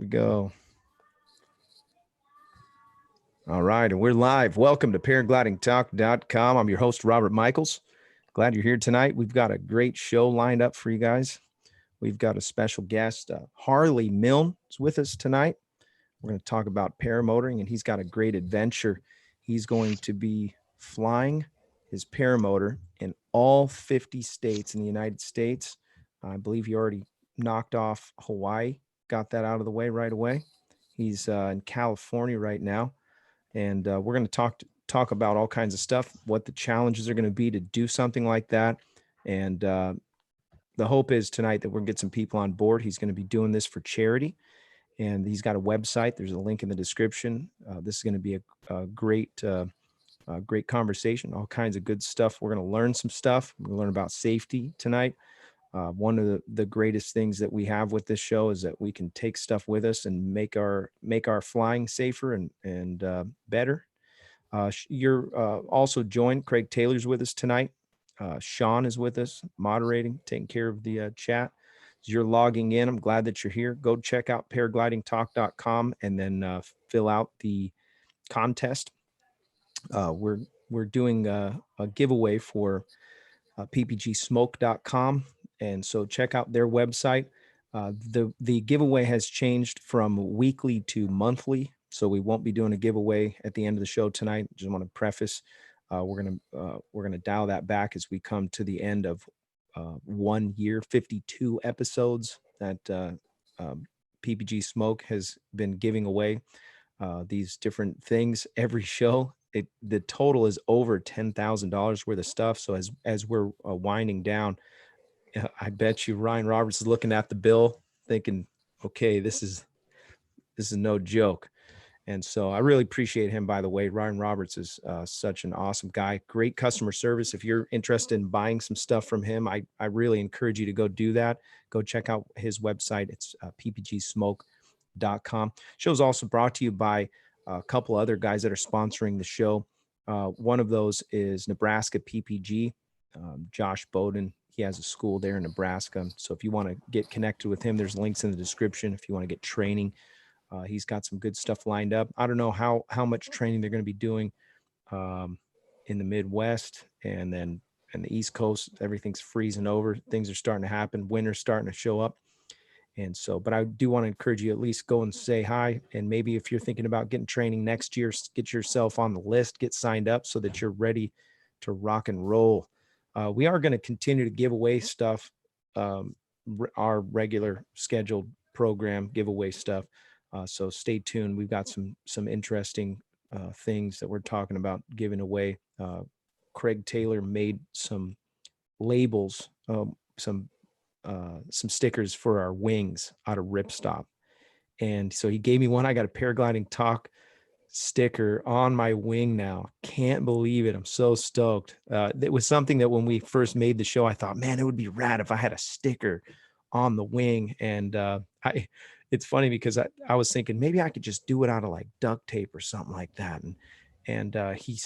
we go. All right, and we're live. Welcome to paraglidingtalk.com. I'm your host, Robert Michiels. Glad you're here tonight. We've got a great show lined up for you guys. We've got a special guest, Harley Milne, is with us tonight. We're going to talk about paramotoring, and he's got a great adventure. He's going to be flying his paramotor in all 50 states in the United States. I believe he already knocked off Hawaii, got that out of the way right away. He's in California right now, and we're going to talk about all kinds of stuff, what the challenges are going to be to do something like that. And the hope is tonight that we're going to get some people on board. He's going to be doing this for charity, and he's got a website. There's a link in the description. This is going to be a great conversation, all kinds of good stuff. We're going to learn some stuff. We're going to learn about safety tonight. One of the greatest things that we have with this show is that we can take stuff with us and make our flying safer and better. You're also joined. Craig Taylor's with us tonight. Sean is with us, moderating, taking care of the chat. As you're logging in, I'm glad that you're here. Go check out paraglidingtalk.com and then fill out the contest. We're doing a giveaway for ppgsmoke.com, and so check out their website. The giveaway has changed from weekly to monthly, so we won't be doing a giveaway at the end of the show tonight. Just want to preface, we're gonna dial that back as we come to the end of 1 year, 52 episodes that PPG Smoke has been giving away these different things every show. The total is over $10,000 worth of stuff. So as we're winding down, I bet you Ryan Roberts is looking at the bill thinking, okay, this is no joke. And so I really appreciate him, by the way. Ryan Roberts is such an awesome guy. Great customer service. If you're interested in buying some stuff from him, I really encourage you to go do that. Go check out his website. It's ppgsmoke.com. Show's also brought to you by a couple other guys that are sponsoring the show. One of those is Nebraska PPG. Josh Bowden, he has a school there in Nebraska. So if you want to get connected with him, there's links in the description. If you want to get training, he's got some good stuff lined up. I don't know how much training they're going to be doing in the Midwest, and then in the East Coast. Everything's freezing over. Things are starting to happen. Winter's starting to show up. And so, but I do want to encourage you at least go and say hi. And maybe if you're thinking about getting training next year, get yourself on the list, get signed up so that you're ready to rock and roll. We are going to continue to give away stuff, our regular scheduled program giveaway stuff. So stay tuned. We've got some interesting things that we're talking about giving away. Craig Taylor made some labels, some stickers for our wings out of ripstop. And so he gave me one. I got a Paragliding Talk sticker on my wing now. Can't believe it. I'm so stoked. It was something that when we first made the show, I thought, man, it would be rad if I had a sticker on the wing. And it's funny because I was thinking maybe I could just do it out of like duct tape or something like that. And he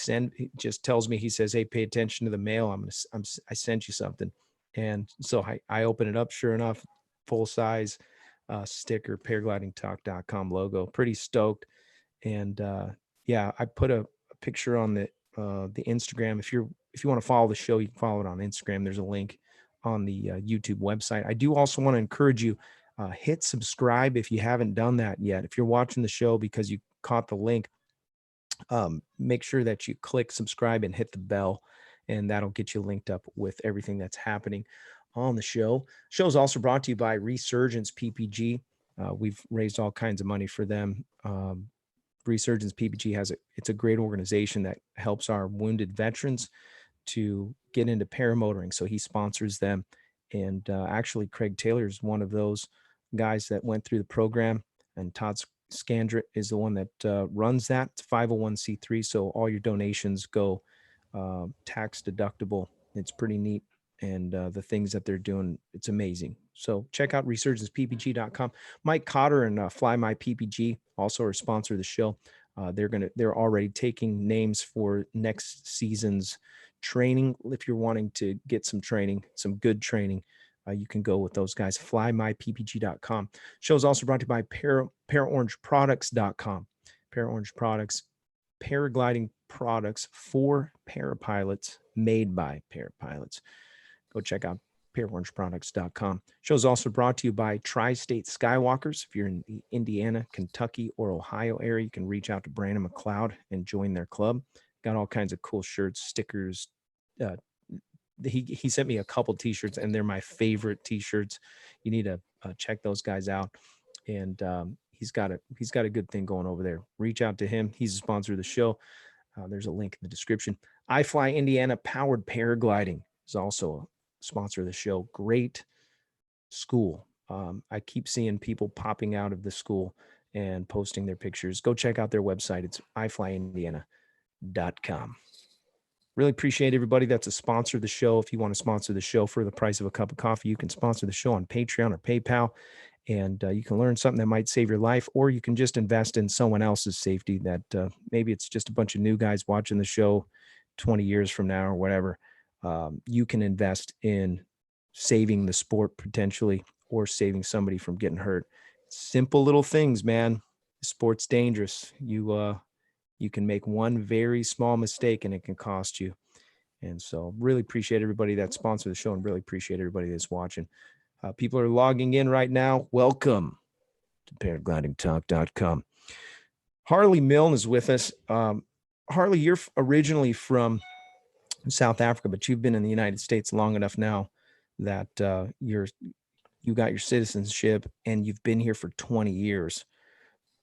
just tells me, he says, hey, pay attention to the mail. I sent you something. And so I open it up. Sure enough, full size sticker, paraglidingtalk.com logo. Pretty stoked. And yeah, I put a picture on the Instagram. If you want to follow the show, you can follow it on Instagram. There's a link on the YouTube website. I do also want to encourage you, hit subscribe if you haven't done that yet. If you're watching the show because you caught the link, make sure that you click subscribe and hit the bell, and that'll get you linked up with everything that's happening on the show. Show is also brought to you by Resurgence PPG. We've raised all kinds of money for them. Resurgence PPG it's a great organization that helps our wounded veterans to get into paramotoring. So he sponsors them. And actually, Craig Taylor is one of those guys that went through the program, and Todd Scandrett is the one that runs that. It's 501c3. So all your donations go tax deductible. It's pretty neat. And the things that they're doing, it's amazing. So check out resurgenceppg.com. Mike Cotter and Fly My PPG also are a sponsor of the show. They're already taking names for next season's training. If you're wanting to get some training, some good training, you can go with those guys. FlyMyPPG.com. Show is also brought to you by ParaOrangeProducts.com. ParaOrange Products, paragliding products for parapilots, made by parapilots. Go check out ParaOrangeProducts.com. Show is also brought to you by Tri-State Skywalkers. If you're in the Indiana, Kentucky, or Ohio area, you can reach out to Brandon McCloud and join their club. Got all kinds of cool shirts, stickers. He sent me a couple t-shirts, and they're my favorite t-shirts. You need to check those guys out. And he's got a good thing going over there. Reach out to him. He's a sponsor of the show. There's a link in the description. I Fly Indiana Powered Paragliding is also a sponsor of the show. Great school. I keep seeing people popping out of the school and posting their pictures. Go check out their website. It's iflyindiana.com. Really appreciate everybody that's a sponsor of the show. If you want to sponsor the show for the price of a cup of coffee, you can sponsor the show on Patreon or PayPal, and you can learn something that might save your life, or you can just invest in someone else's safety. That maybe it's just a bunch of new guys watching the show 20 years from now or whatever. You can invest in saving the sport potentially, or saving somebody from getting hurt. Simple little things, man. The sport's dangerous. You can make one very small mistake and it can cost you. And so really appreciate everybody that sponsored the show, and really appreciate everybody that's watching. People are logging in right now. Welcome to paraglidingtalk.com. Harley Milne is with us. Harley, you're originally from South Africa, but you've been in the United States long enough now that you got your citizenship, and you've been here for 20 years.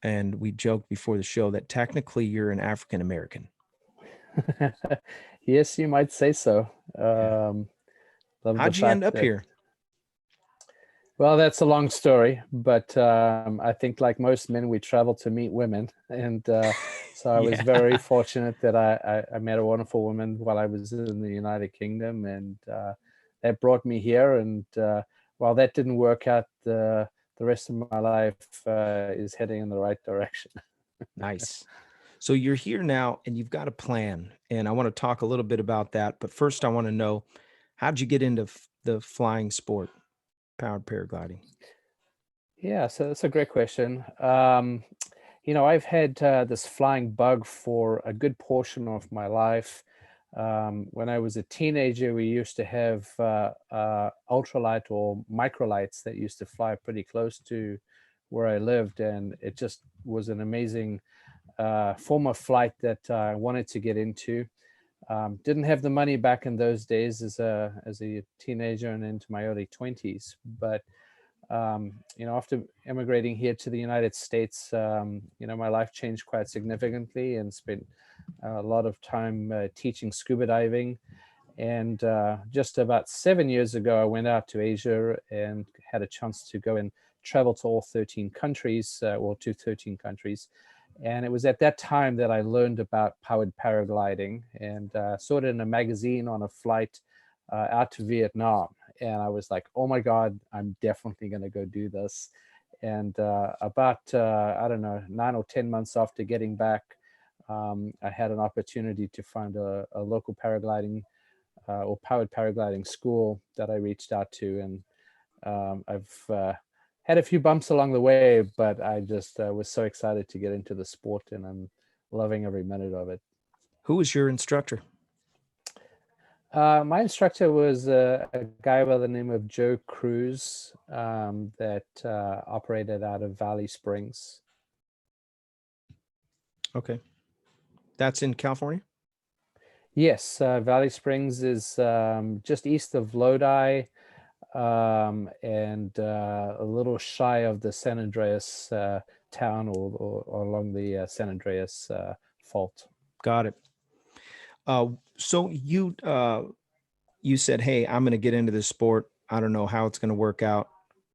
And we joked before the show that technically you're an African American. Yes, you might say so. How'd you end up here? Well, that's a long story, but I think like most men, we travel to meet women. And so I was very fortunate that I met a wonderful woman while I was in the United Kingdom, and that brought me here. And while that didn't work out, the rest of my life is heading in the right direction. Nice. So you're here now, and you've got a plan, and I want to talk a little bit about that. But first, I want to know, how'd you get into the flying sport, powered paragliding? Yeah, so that's a great question. I've had this flying bug for a good portion of my life. When I was a teenager, we used to have ultralight or microlights that used to fly pretty close to where I lived, and it just was an amazing form of flight that I wanted to get into. Didn't have the money back in those days as a teenager and into my early 20s, but after immigrating here to the United States, my life changed quite significantly, and spent a lot of time teaching scuba diving. And just about 7 years ago, I went out to Asia and had a chance to go and travel to all 13 countries, to 13 countries. And it was at that time that I learned about powered paragliding, and saw it in a magazine on a flight out to Vietnam. And I was like, oh my God, I'm definitely going to go do this. And about, 9 or 10 months after getting back, I had an opportunity to find a local paragliding or powered paragliding school that I reached out to. And I've had a few bumps along the way, but I just was so excited to get into the sport, and I'm loving every minute of it. Who was your instructor? My instructor was a guy by the name of Joe Cruz that operated out of Valley Springs. Okay. That's in California? Yes, Valley Springs is just east of Lodi, and a little shy of the San Andreas town, or along the San Andreas fault. Got it. So you said, hey, I'm going to get into this sport. I don't know how it's going to work out.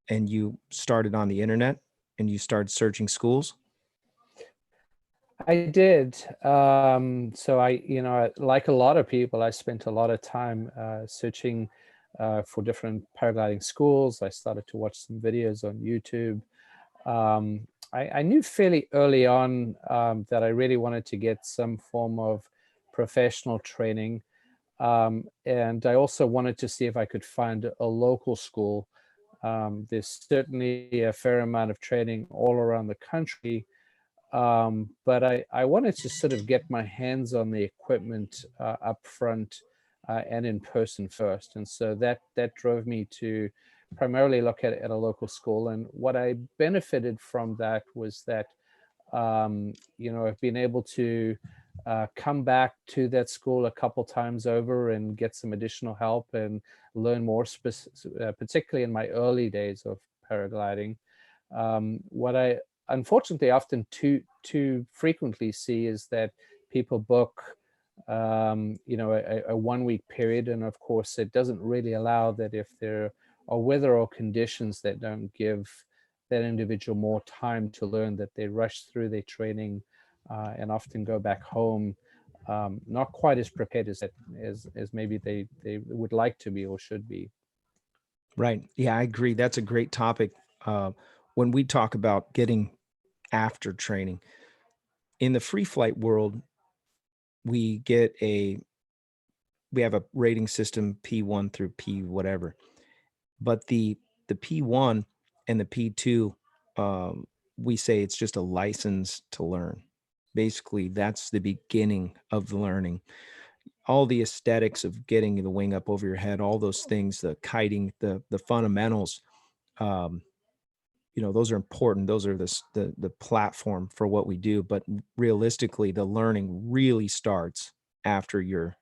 And you started on the internet and you started searching schools? I did. So like a lot of people, I spent a lot of time searching for different paragliding schools. I started to watch some videos on YouTube. I knew fairly early on that I really wanted to get some form of professional training. And I also wanted to see if I could find a local school. There's certainly a fair amount of training all around the country, but I wanted to sort of get my hands on the equipment up front and in person first. And so that drove me to primarily look at a local school. And what I benefited from that was that, I've been able to come back to that school a couple times over and get some additional help and learn more, particularly in my early days of paragliding. What I unfortunately often too frequently see is that people book a 1 week period, and of course it doesn't really allow that. If there are weather or conditions that don't give that individual more time to learn, that they rush through their training and often go back home not quite as prepared as maybe they would like to be or should be. Right. Yeah, I agree. That's a great topic. When we talk about getting after training in the free flight world, we get we have a rating system, P1 through P whatever, but the P1 and the P2, we say it's just a license to learn. Basically, that's the beginning of the learning. All the aesthetics of getting the wing up over your head, all those things, the kiting, the fundamentals, um, those are important. Those are the platform for what we do. But realistically, the learning really starts after your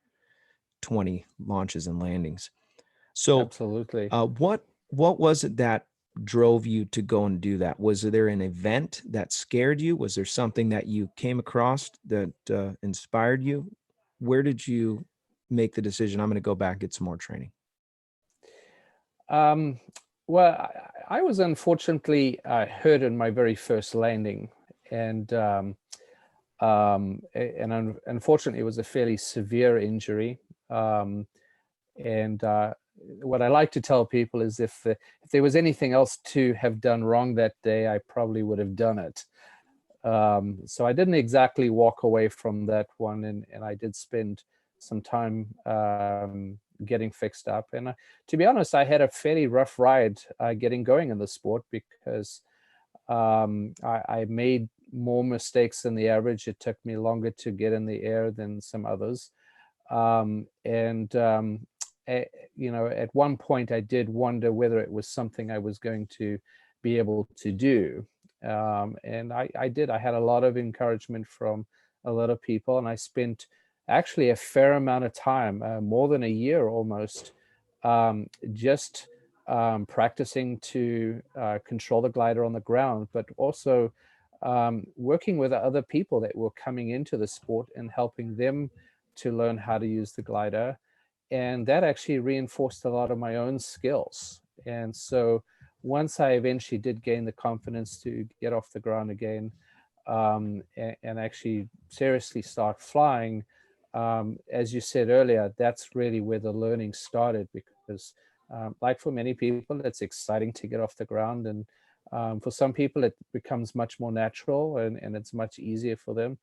20 launches and landings. So, Absolutely. what was it that drove you to go and do that? Was there an event that scared you? Was there something that you came across that inspired you? Where did you make the decision? I'm going to go back and get some more training. Um, well, I was unfortunately hurt in my very first landing, and unfortunately, it was a fairly severe injury. And what I like to tell people is if there was anything else to have done wrong that day, I probably would have done it. So I didn't exactly walk away from that one, and I did spend some time getting fixed up. And to be honest, I had a fairly rough ride getting going in the sport because I made more mistakes than the average. It took me longer to get in the air than some others. And at one point I did wonder whether it was something I was going to be able to do. And I did. I had a lot of encouragement from a lot of people, and I spent actually a fair amount of time, more than a year almost, just practicing to control the glider on the ground, but also working with other people that were coming into the sport and helping them to learn how to use the glider. And that actually reinforced a lot of my own skills. And so once I eventually did gain the confidence to get off the ground again, and actually seriously start flying, as you said earlier, that's really where the learning started, because like for many people, it's exciting to get off the ground. And for some people, it becomes much more natural, and it's much easier for them.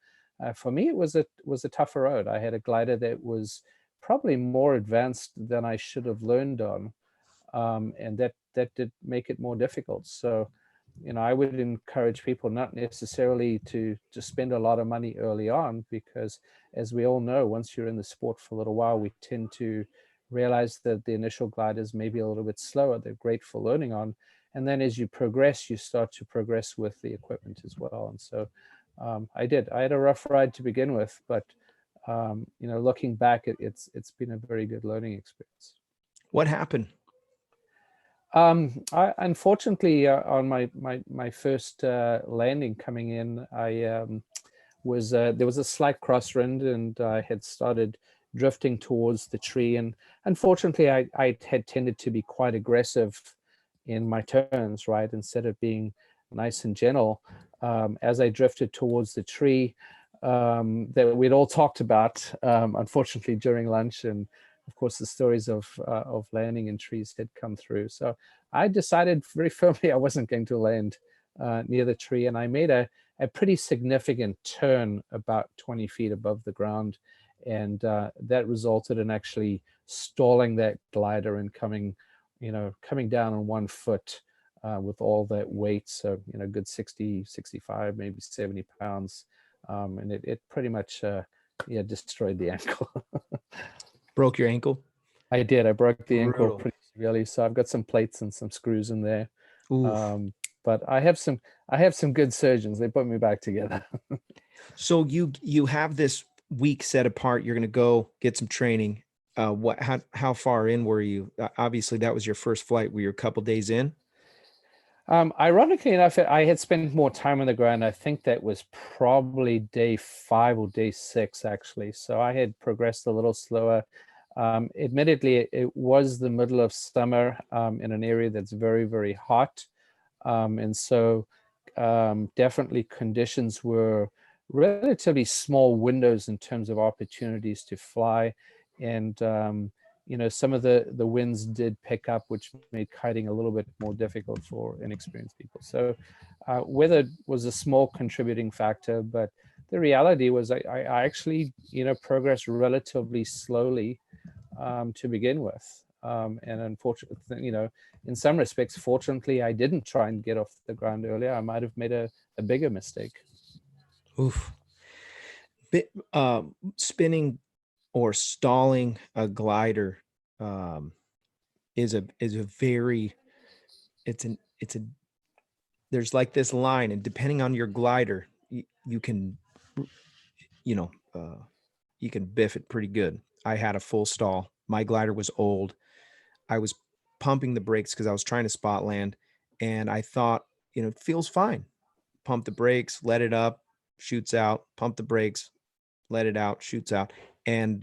For me, it was a tougher road. I had a glider that was probably more advanced than I should have learned on, and that did make it more difficult. So, I would encourage people not necessarily to spend a lot of money early on, because as we all know, once you're in the sport for a little while, we tend to realize that the initial gliders may be a little bit slower. They're great for learning on. And then as you progress, you start to progress with the equipment as well. And so I did. I had a rough ride to begin with, but looking back, it's been a very good learning experience. What happened? I unfortunately on my first landing coming in, I was there was a slight crosswind, and I had started drifting towards the tree. And unfortunately, I had tended to be quite aggressive in my turns, right? Instead of being nice and gentle, as I drifted towards the tree that we'd all talked about, unfortunately, during lunch. And of course, the stories of landing in trees had come through. So I decided very firmly I wasn't going to land near the tree, and I made a pretty significant turn about 20 feet above the ground. and that resulted in actually stalling that glider and coming down on 1 foot with all that weight. So, good 60, 65, maybe 70 pounds. And it pretty much, destroyed the ankle. Broke your ankle? I did. I broke the ankle Brutal. pretty severely. So I've got some plates and some screws in there. Oof. But I have some good surgeons. They put me back together. So you have this week set apart. You're going to go get some training. How far in were you? Obviously, that was your first flight. Were you a couple days in? Ironically enough, I had spent more time on the ground. I think that was probably day 5 or day 6, actually. So I had progressed a little slower. Admittedly, it was the middle of summer in an area that's very, very hot. And so definitely conditions were relatively small windows in terms of opportunities to fly. And some of the winds did pick up, which made kiting a little bit more difficult for inexperienced people. So weather was a small contributing factor, but the reality was I actually, progressed relatively slowly to begin with. And unfortunately, in some respects, fortunately, I didn't try and get off the ground earlier. I might have made a bigger mistake. Oof. Spinning or stalling a glider is a very it's a there's like this line, and depending on your glider, you can you know you can biff it pretty good. I had a full stall. My glider was old. I was pumping the brakes because I was trying to spot land, and I thought, it feels fine. Pump the brakes, let it up, shoots out. Pump the brakes, let it out, shoots out. And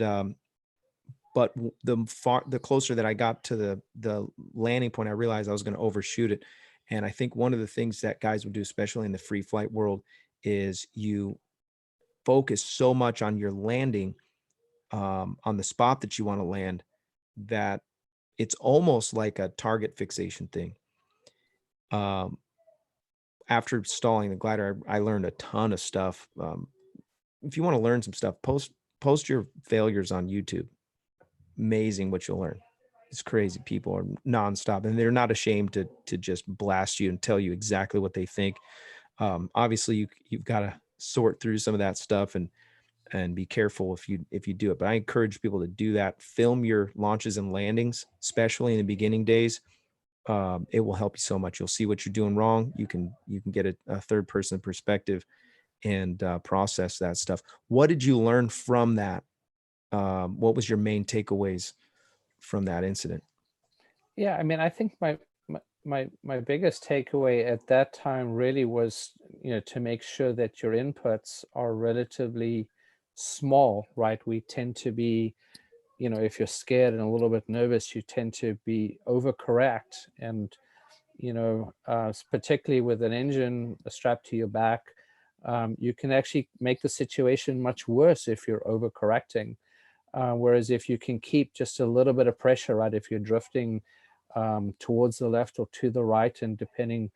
but the closer that I got to the landing point, I realized I was going to overshoot it. And I think one of the things that guys would do, especially in the free flight world, is you focus so much on your landing, on the spot that you want to land, that it's almost like a target fixation thing. Um, After stalling the glider, I learned a ton of stuff. If you want to learn some stuff, post your failures on YouTube. Amazing what you'll learn. It's crazy. People are nonstop, and they're not ashamed to just blast you and tell you exactly what they think. Obviously, you've got to sort through some of that stuff and be careful if you do it. But I encourage people to do that. Film your launches and landings, especially in the beginning days. It will help you so much. You'll see what you're doing wrong. You can get a third person perspective and process that stuff. What did you learn from that? What was your main takeaways from that incident? Yeah, I mean, I think my biggest takeaway at that time really was, to make sure that your inputs are relatively small, right? We tend to be, if you're scared and a little bit nervous, you tend to be overcorrect. And, particularly with an engine strapped to your back, you can actually make the situation much worse if you're overcorrecting. Whereas if you can keep just a little bit of pressure, right, if you're drifting towards the left or to the right, and depending,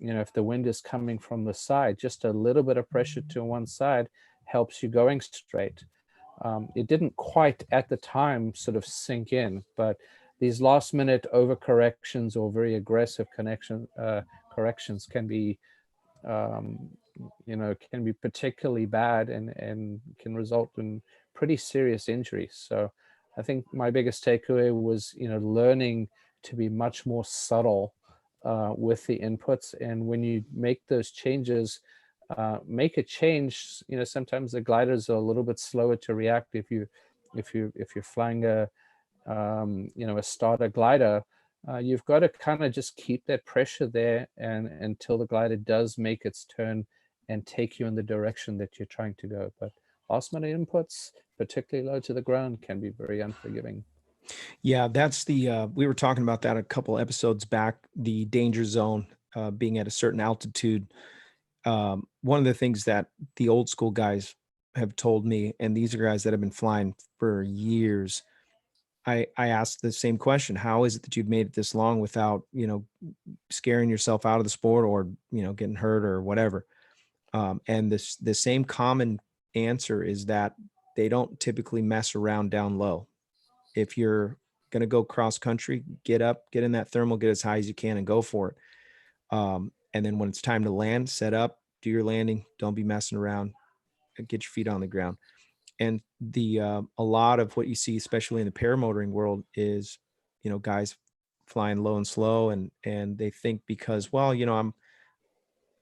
if the wind is coming from the side, just a little bit of pressure to one side helps you going straight. It didn't quite at the time sort of sink in, but these last minute overcorrections or very aggressive corrections can be can be particularly bad and can result in pretty serious injuries. So I think my biggest takeaway was, learning to be much more subtle with the inputs. And when you make those changes, make a change, sometimes the gliders are a little bit slower to react. If you're flying a starter glider, you've got to kind of just keep that pressure there and until the glider does make its turn and take you in the direction that you're trying to go. But last minute inputs, particularly low to the ground, can be very unforgiving. Yeah, that's we were talking about that a couple episodes back, the danger zone, being at a certain altitude. One of the things that the old school guys have told me, and these are guys that have been flying for years, I asked the same question: how is it that you've made it this long without, scaring yourself out of the sport, or, getting hurt or whatever? And the same common answer is that they don't typically mess around down low. If you're going to go cross country, get up, get in that thermal, get as high as you can and go for it. And then when it's time to land, set up, do your landing. Don't be messing around. Get your feet on the ground. And a lot of what you see, especially in the paramotoring world, is, guys flying low and slow, and they think because, well,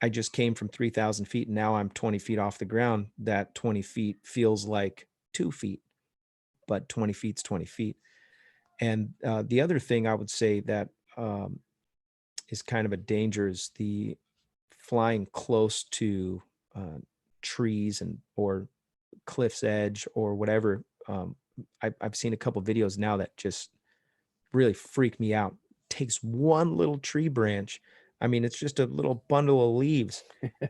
I just came from 3,000 feet and now I'm 20 feet off the ground, that 20 feet feels like 2 feet, but 20 feet's 20 feet. And the other thing I would say that is kind of a danger is the flying close to trees or cliff's edge or whatever. I've seen a couple videos now that just really freak me out. Takes one little tree branch. I mean, it's just a little bundle of leaves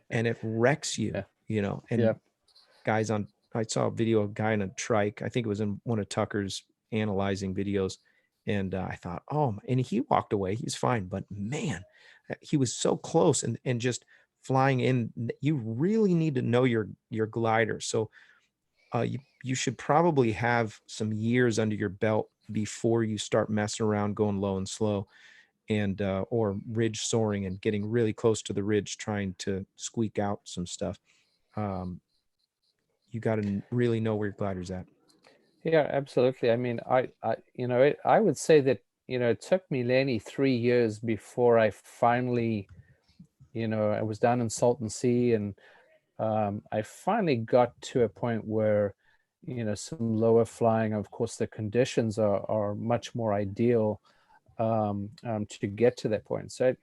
and it wrecks you, Yeah. and Yeah. I saw a video of a guy in a trike. I think it was in one of Tucker's analyzing videos. And I thought, oh, and he walked away. He's fine. But man, he was so close and just flying in. You really need to know your glider. So you should probably have some years under your belt before you start messing around going low and slow and or ridge soaring and getting really close to the ridge trying to squeak out some stuff. You got to really know where your glider's at. Yeah, absolutely. I mean, I would say that, it took me, Lenny, 3 years before I finally, I was down in Salton Sea, and I finally got to a point where, some lower flying, of course, the conditions are much more ideal to get to that point. So,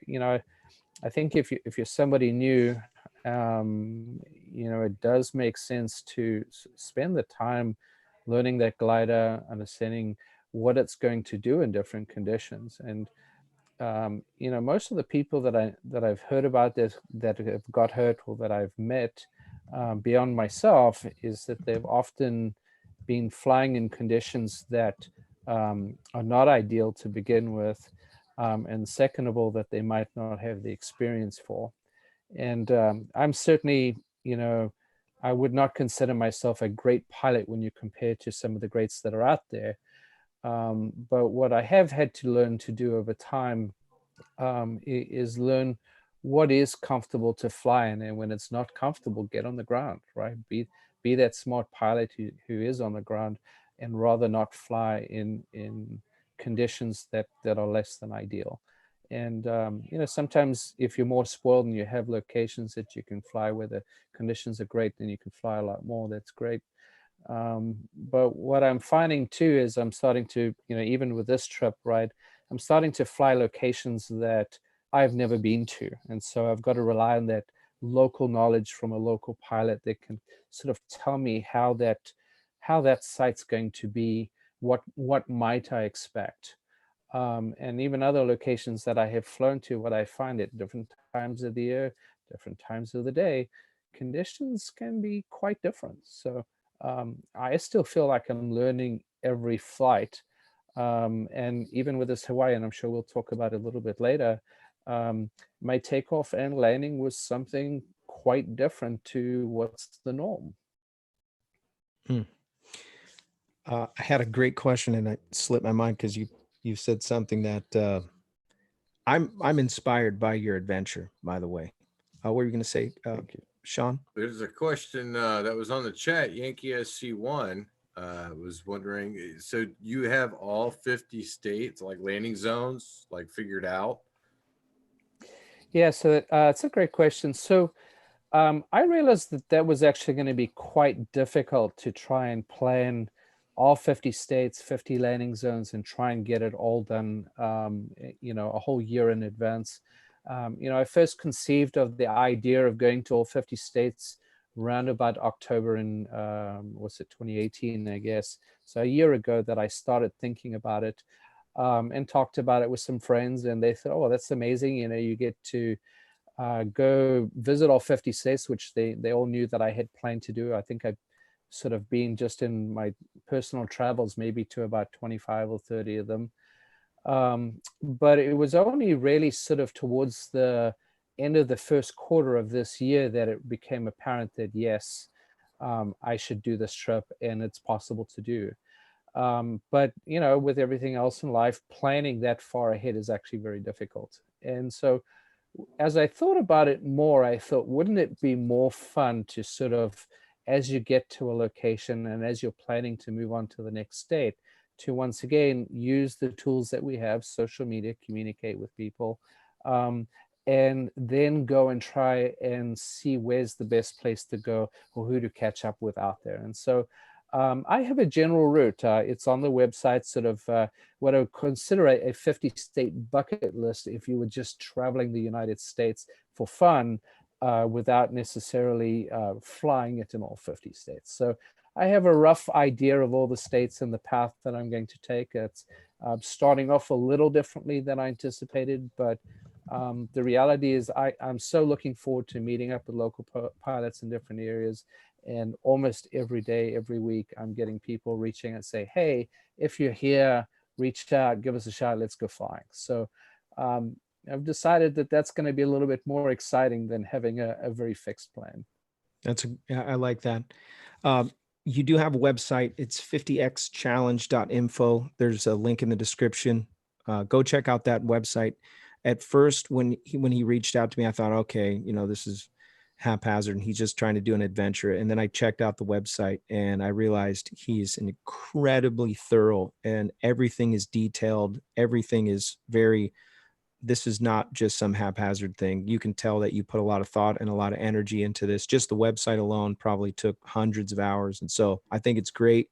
I think if you're somebody new, it does make sense to spend the time learning that glider, understanding what it's going to do in different conditions. And most of the people that I've heard about this that have got hurt or that I've met beyond myself is that they've often been flying in conditions that are not ideal to begin with, and second of all, that they might not have the experience for. And I'm certainly, I would not consider myself a great pilot when you compare to some of the greats that are out there. But what I have had to learn to do over time is learn what is comfortable to fly in, and when it's not comfortable, get on the ground, right? Be that smart pilot who is on the ground, and rather not fly in conditions that are less than ideal. And sometimes if you're more spoiled and you have locations that you can fly where the conditions are great, then you can fly a lot more. That's great. But what I'm finding too is I'm starting to, even with this trip, right, I'm starting to fly locations that I've never been to. And so I've got to rely on that local knowledge from a local pilot that can sort of tell me how that site's going to be, what might I expect. And even other locations that I have flown to, what I find at different times of the year, different times of the day, conditions can be quite different. So I still feel like I'm learning every flight. And even with this Hawaii, and I'm sure we'll talk about it a little bit later, my takeoff and landing was something quite different to what's the norm. Hmm. I had a great question and it slipped my mind because you said something that I'm inspired by your adventure. By the way, what were you going to say, Thank you. Sean? There's a question that was on the chat. Yankee SC1 was wondering. So you have all 50 states like landing zones like figured out? Yeah, so it's a great question. So I realized that was actually going to be quite difficult to try and plan all 50 states, 50 landing zones, and try and get it all done, a whole year in advance. I first conceived of the idea of going to all 50 states around about October in, was it 2018, I guess. So a year ago that I started thinking about it, and talked about it with some friends, and they thought, oh, that's amazing. You get to go visit all 50 states, which they all knew that I had planned to do. I think I've sort of been just in my personal travels, maybe to about 25 or 30 of them. But it was only really sort of towards the end of the first quarter of this year that it became apparent that yes, I should do this trip, and it's possible to do. But with everything else in life, planning that far ahead is actually very difficult. And so as I thought about it more, I thought, wouldn't it be more fun to sort of, as you get to a location and as you're planning to move on to the next state, to once again use the tools that we have, social media, communicate with people, um, and then go and try and see where's the best place to go or who to catch up with out there. And so I have a general route. It's on the website, sort of what I would consider a 50-state bucket list if you were just traveling the United States for fun without necessarily flying it in all 50 states. So I have a rough idea of all the states and the path that I'm going to take. It's starting off a little differently than I anticipated, but the reality is I'm so looking forward to meeting up with local pilots in different areas. And almost every day, every week, I'm getting people reaching and say, hey, if you're here, reach out, give us a shot, let's go flying. So I've decided that that's going to be a little bit more exciting than having a very fixed plan. I like that. You do have a website. It's 50xchallenge.info. There's a link in the description. Go check out that website. At first, when he reached out to me, I thought, okay, this is haphazard and he's just trying to do an adventure. And then I checked out the website and I realized he's incredibly thorough and everything is detailed. Everything is this is not just some haphazard thing. You can tell that you put a lot of thought and a lot of energy into this. Just the website alone probably took hundreds of hours. And so I think it's great.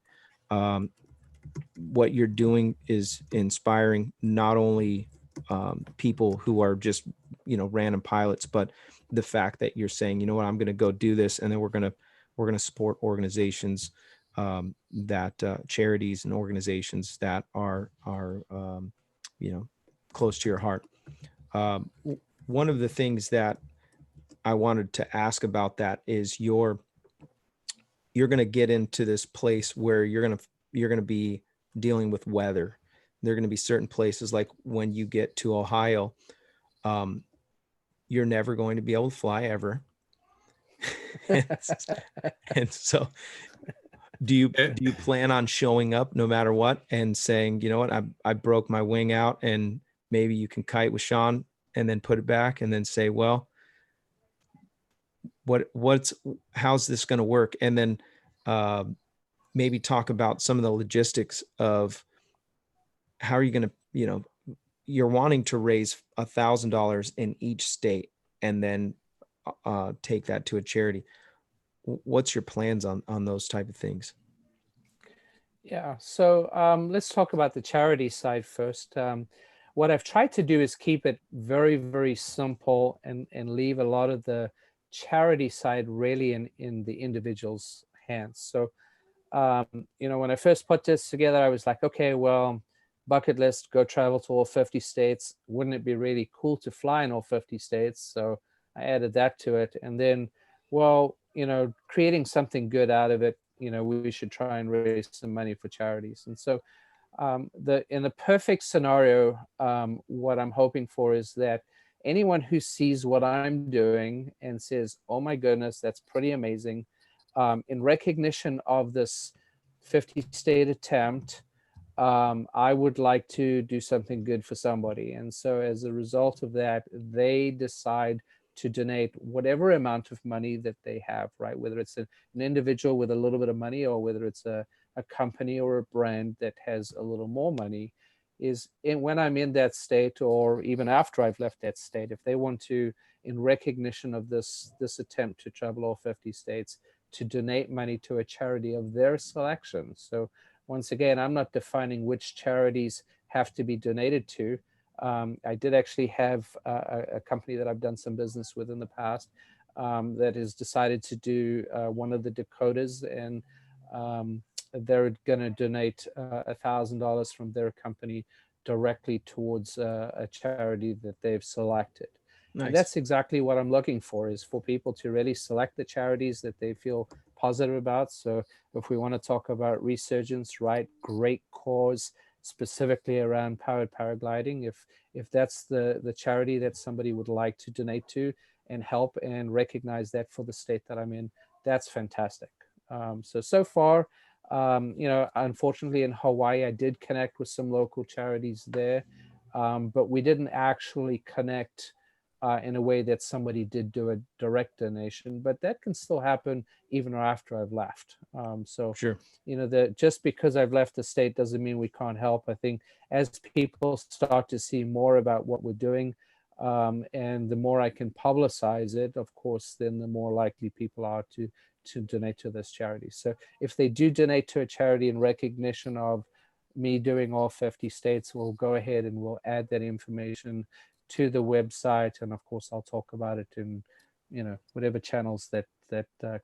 What you're doing is inspiring not only people who are just, random pilots, but the fact that you're saying, you know what, I'm going to go do this. And then we're going to support organizations that charities and organizations that are close to your heart. One of the things that I wanted to ask about that is you're going to get into this place where you're going to be dealing with weather. There are going to be certain places like when you get to Ohio, you're never going to be able to fly ever. and so do you plan on showing up no matter what and saying, you know what, I broke my wing out, and maybe you can kite with Sean and then put it back and then say, well, how's this going to work? And then maybe talk about some of the logistics of how are you going to, you're wanting to raise $1,000 in each state and then take that to a charity. What's your plans on those type of things? Yeah, so let's talk about the charity side first. What I've tried to do is keep it very, very simple and leave a lot of the charity side really in the individual's hands. So, when I first put this together, I was like, okay, well, bucket list, go travel to all 50 states. Wouldn't it be really cool to fly in all 50 states? So I added that to it. And then, well, creating something good out of it, we should try and raise some money for charities. And so in the perfect scenario, what I'm hoping for is that anyone who sees what I'm doing and says, oh my goodness, that's pretty amazing, in recognition of this 50-state attempt, I would like to do something good for somebody. And so as a result of that, they decide to donate whatever amount of money that they have, right? Whether it's an individual with a little bit of money or whether it's a company or a brand that has a little more money, when I'm in that state or even after I've left that state, if they want to, in recognition of this attempt to travel all 50 states, to donate money to a charity of their selection. So once again, I'm not defining which charities have to be donated to. I did actually have a company that I've done some business with in the past that has decided to do one of the Dakotas, and they're going to donate $1,000 from their company directly towards a charity that they've selected. Nice. And that's exactly what I'm looking for, is for people to really select the charities that they feel positive about. So if we want to talk about Resurgence, right, great cause specifically around powered paragliding, if that's the charity that somebody would like to donate to and help and recognize that for the state that I'm in, that's fantastic. So far, unfortunately in Hawaii, I did connect with some local charities there, but we didn't actually connect in a way that somebody did do a direct donation, but that can still happen even after I've left. Sure. Just because I've left the state doesn't mean we can't help. I think as people start to see more about what we're doing, and the more I can publicize it, of course, then the more likely people are to donate to this charity. So if they do donate to a charity in recognition of me doing all 50 states, we'll go ahead and we'll add that information to the website. And of course, I'll talk about it in, whatever channels that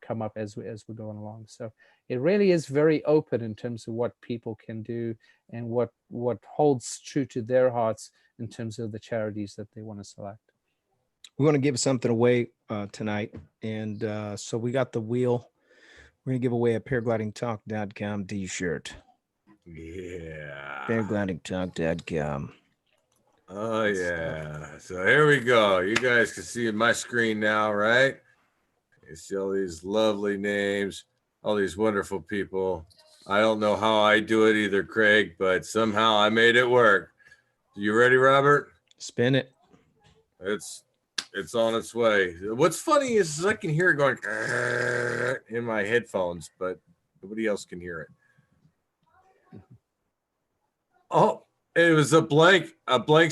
come up as we're going along. So it really is very open in terms of what people can do and what holds true to their hearts in terms of the charities that they want to select. We want to give something away tonight. And so we got the wheel. We're going to give away a paraglidingtalk.com t-shirt. Yeah. Paraglidingtalk.com. Oh, yeah. So here we go. You guys can see my screen now, right? You see all these lovely names, all these wonderful people. I don't know how I do it either, Craig, but somehow I made it work. You ready, Robert? Spin it. It's on its way. What's funny is I can hear it going in my headphones, but nobody else can hear it. Oh, it was a blank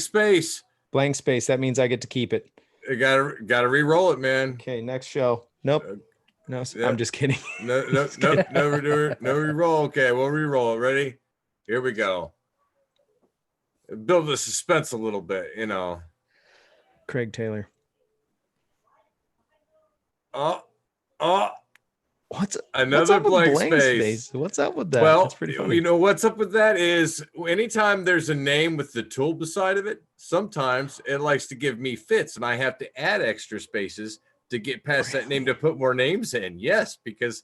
space. Blank space. That means I get to keep it. I gotta re-roll it, man. Okay, next show. Nope. No, Yep. I'm just kidding. No, re-roll. Okay, we'll re-roll it. Ready? Here we go. Build the suspense a little bit, Craig Taylor. Oh, What's another up with blank space. What's up with that? Well, that's pretty funny. What's up with that is anytime there's a name with the tool beside of it, sometimes it likes to give me fits and I have to add extra spaces to get past that name to put more names in. Yes, because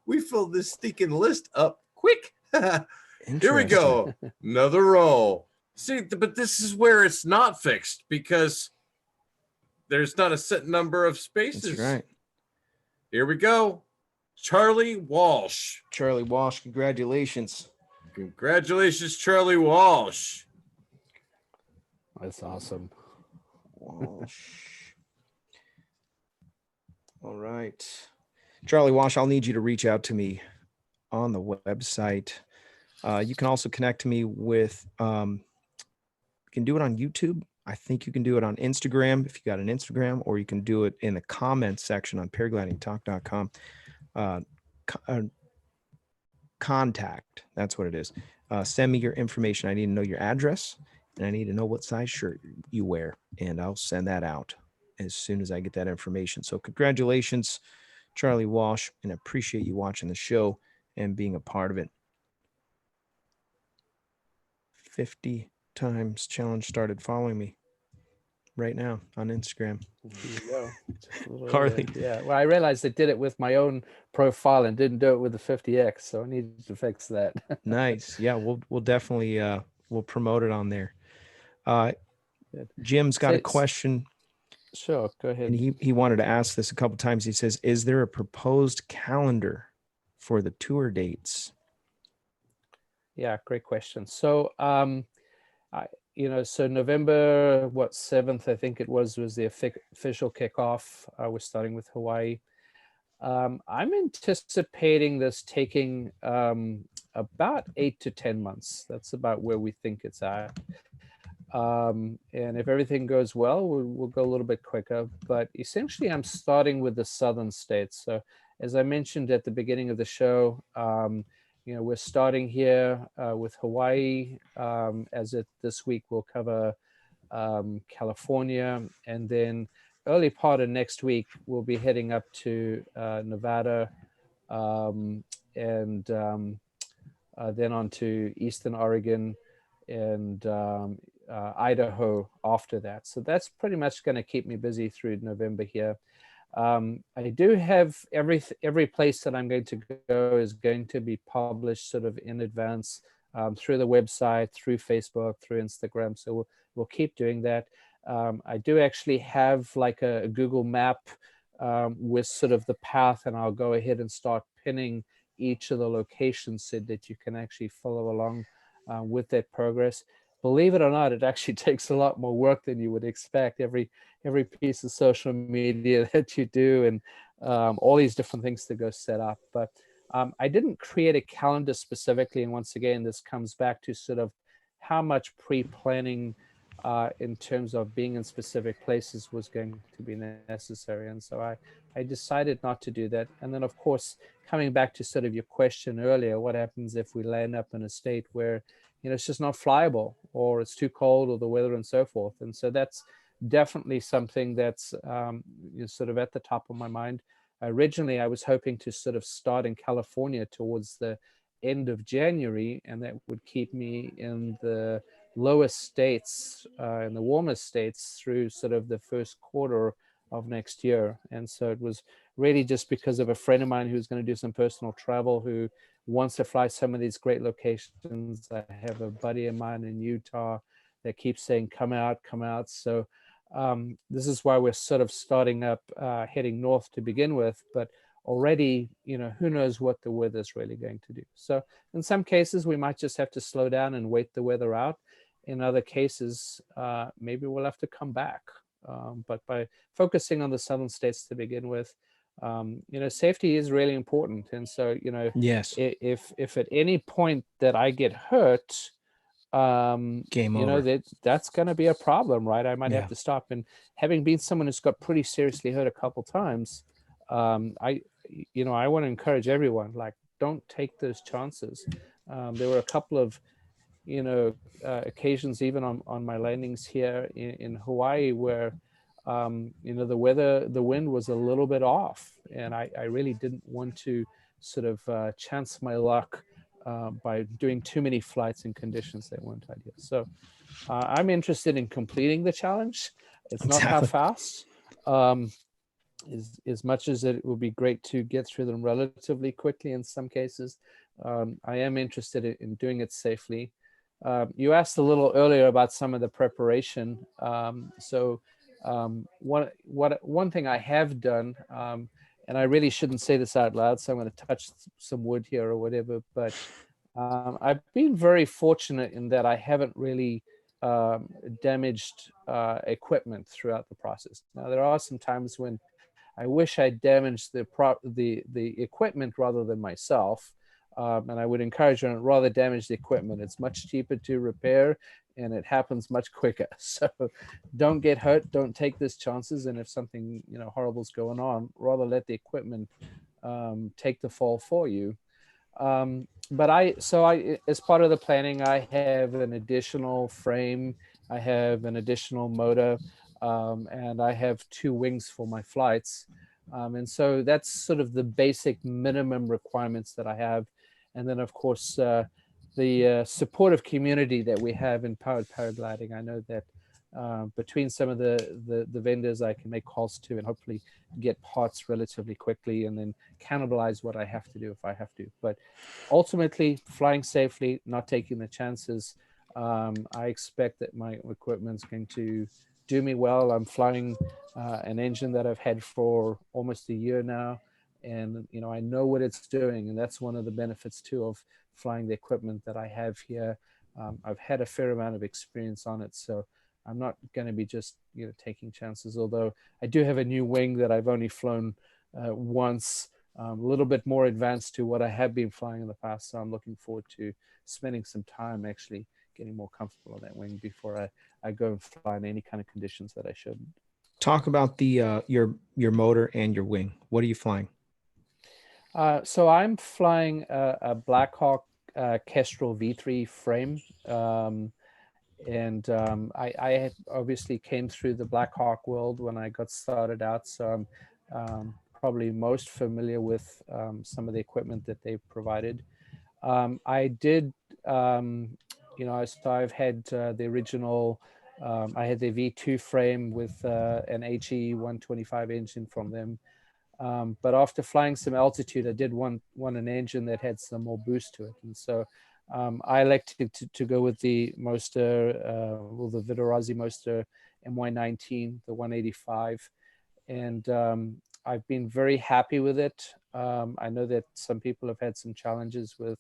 we filled this stinking list up quick. Here we go. Another roll. See, but this is where it's not fixed because there's not a set number of spaces. That's right. Here we go. Charlie Walsh. Charlie Walsh, congratulations. Congratulations, Charlie Walsh. That's awesome. Walsh. All right. Charlie Walsh, I'll need you to reach out to me on the website. You can also connect to me with, you can do it on YouTube. I think you can do it on Instagram if you got an Instagram, or you can do it in the comments section on paraglidingtalk.com. Contact, that's what it is. Send me your information. I need to know your address and I need to know what size shirt you wear, and I'll send that out as soon as I get that information. So congratulations, Charlie Walsh, and I appreciate you watching the show and being a part of it. 50 times challenge started following me right now on Instagram. There you go. Harley. Yeah. Well, I realized I did it with my own profile and didn't do it with the 50X, so I needed to fix that. Nice. Yeah, we'll definitely we'll promote it on there. Jim's got a question. Sure, go ahead. And he wanted to ask this a couple times. He says, "Is there a proposed calendar for the tour dates?" Yeah, great question. So, so November 7th, I think it was the official kickoff. We're starting with Hawaii. I'm anticipating this taking about 8 to 10 months. That's about where we think it's at. And if everything goes well, we'll go a little bit quicker. But essentially, I'm starting with the southern states. So as I mentioned at the beginning of the show, we're starting here with Hawaii. This week, we'll cover California. And then early part of next week, we'll be heading up to Nevada and then on to Eastern Oregon and Idaho after that. So that's pretty much going to keep me busy through November here. I do have every place that I'm going to go is going to be published sort of in advance through the website, through Facebook, through Instagram. So we'll keep doing that. I do actually have like a Google map with sort of the path, and I'll go ahead and start pinning each of the locations so that you can actually follow along with that progress. Believe it or not, it actually takes a lot more work than you would expect. Every piece of social media that you do, and all these different things to go set up. But I didn't create a calendar specifically. And once again, this comes back to sort of how much pre-planning in terms of being in specific places was going to be necessary. And so I decided not to do that. And then, of course, coming back to sort of your question earlier, what happens if we land up in a state where, you know, it's just not flyable, or it's too cold, or the weather, and so forth. And so that's definitely something that's sort of at the top of my mind. Originally, I was hoping to sort of start in California towards the end of January, and that would keep me in the lowest states, in the warmest states, through sort of the first quarter of next year. And so it was really just because of a friend of mine who's going to do some personal travel, who wants to fly some of these great locations. I have a buddy of mine in Utah that keeps saying, come out, come out. So this is why we're sort of starting up, heading north to begin with, but already, you know, who knows what the weather's really going to do. So in some cases, we might just have to slow down and wait the weather out. In other cases, maybe we'll have to come back. But by focusing on the southern states to begin with, you know, safety is really important. And so, you know, Yes. if at any point that I get hurt, Game you know, over. that's going to be a problem, right? I might Yeah. have to stop. And having been someone who's got pretty seriously hurt a couple times, you know, I want to encourage everyone, like, don't take those chances. There were a couple of, you know, occasions even on my landings here in Hawaii where, you know, the wind was a little bit off, and I really didn't want to sort of chance my luck by doing too many flights in conditions that weren't ideal. So I'm interested in completing the challenge. It's not how fast. As much as it would be great to get through them relatively quickly in some cases, I am interested in doing it safely. You asked a little earlier about some of the preparation. One thing I have done, and I really shouldn't say this out loud, so I'm going to touch some wood here or whatever, but I've been very fortunate in that I haven't really damaged equipment throughout the process. Now, there are some times when I wish I damaged the equipment rather than myself. And I would encourage you to rather damage the equipment. It's much cheaper to repair, and it happens much quicker. So don't get hurt. Don't take these chances. And if something, you know, horrible's going on, rather let the equipment take the fall for you. But as part of the planning, I have an additional frame. I have an additional motor. And I have 2 wings for my flights. And so that's sort of the basic minimum requirements that I have. And then, of course, the supportive community that we have in powered paragliding. I know that between some of the vendors I can make calls to and hopefully get parts relatively quickly, and then cannibalize what I have to do if I have to. But ultimately, flying safely, not taking the chances. I expect that my equipment's going to do me well. I'm flying an engine that I've had for almost a year now, and you know, I know what it's doing, and that's one of the benefits too of flying the equipment that I have here. I've had a fair amount of experience on it, so I'm not going to be just, you know, taking chances. Although I do have a new wing that I've only flown once, a little bit more advanced to what I have been flying in the past. So I'm looking forward to spending some time actually getting more comfortable on that wing before I go and fly in any kind of conditions that I shouldn't. Talk about the your motor and your wing. What are you flying? So I'm flying a Blackhawk Kestrel V3 frame. I had obviously came through the Blackhawk world when I got started out. So I'm probably most familiar with some of the equipment that they provided. I did, you know, so I've had the original, I had the V2 frame with an HE 125 engine from them. But after flying some altitude, I did want an engine that had some more boost to it. And so I elected to go with the Moster, the Vitorazzi Moster MY19, the 185. And I've been very happy with it. I know that some people have had some challenges with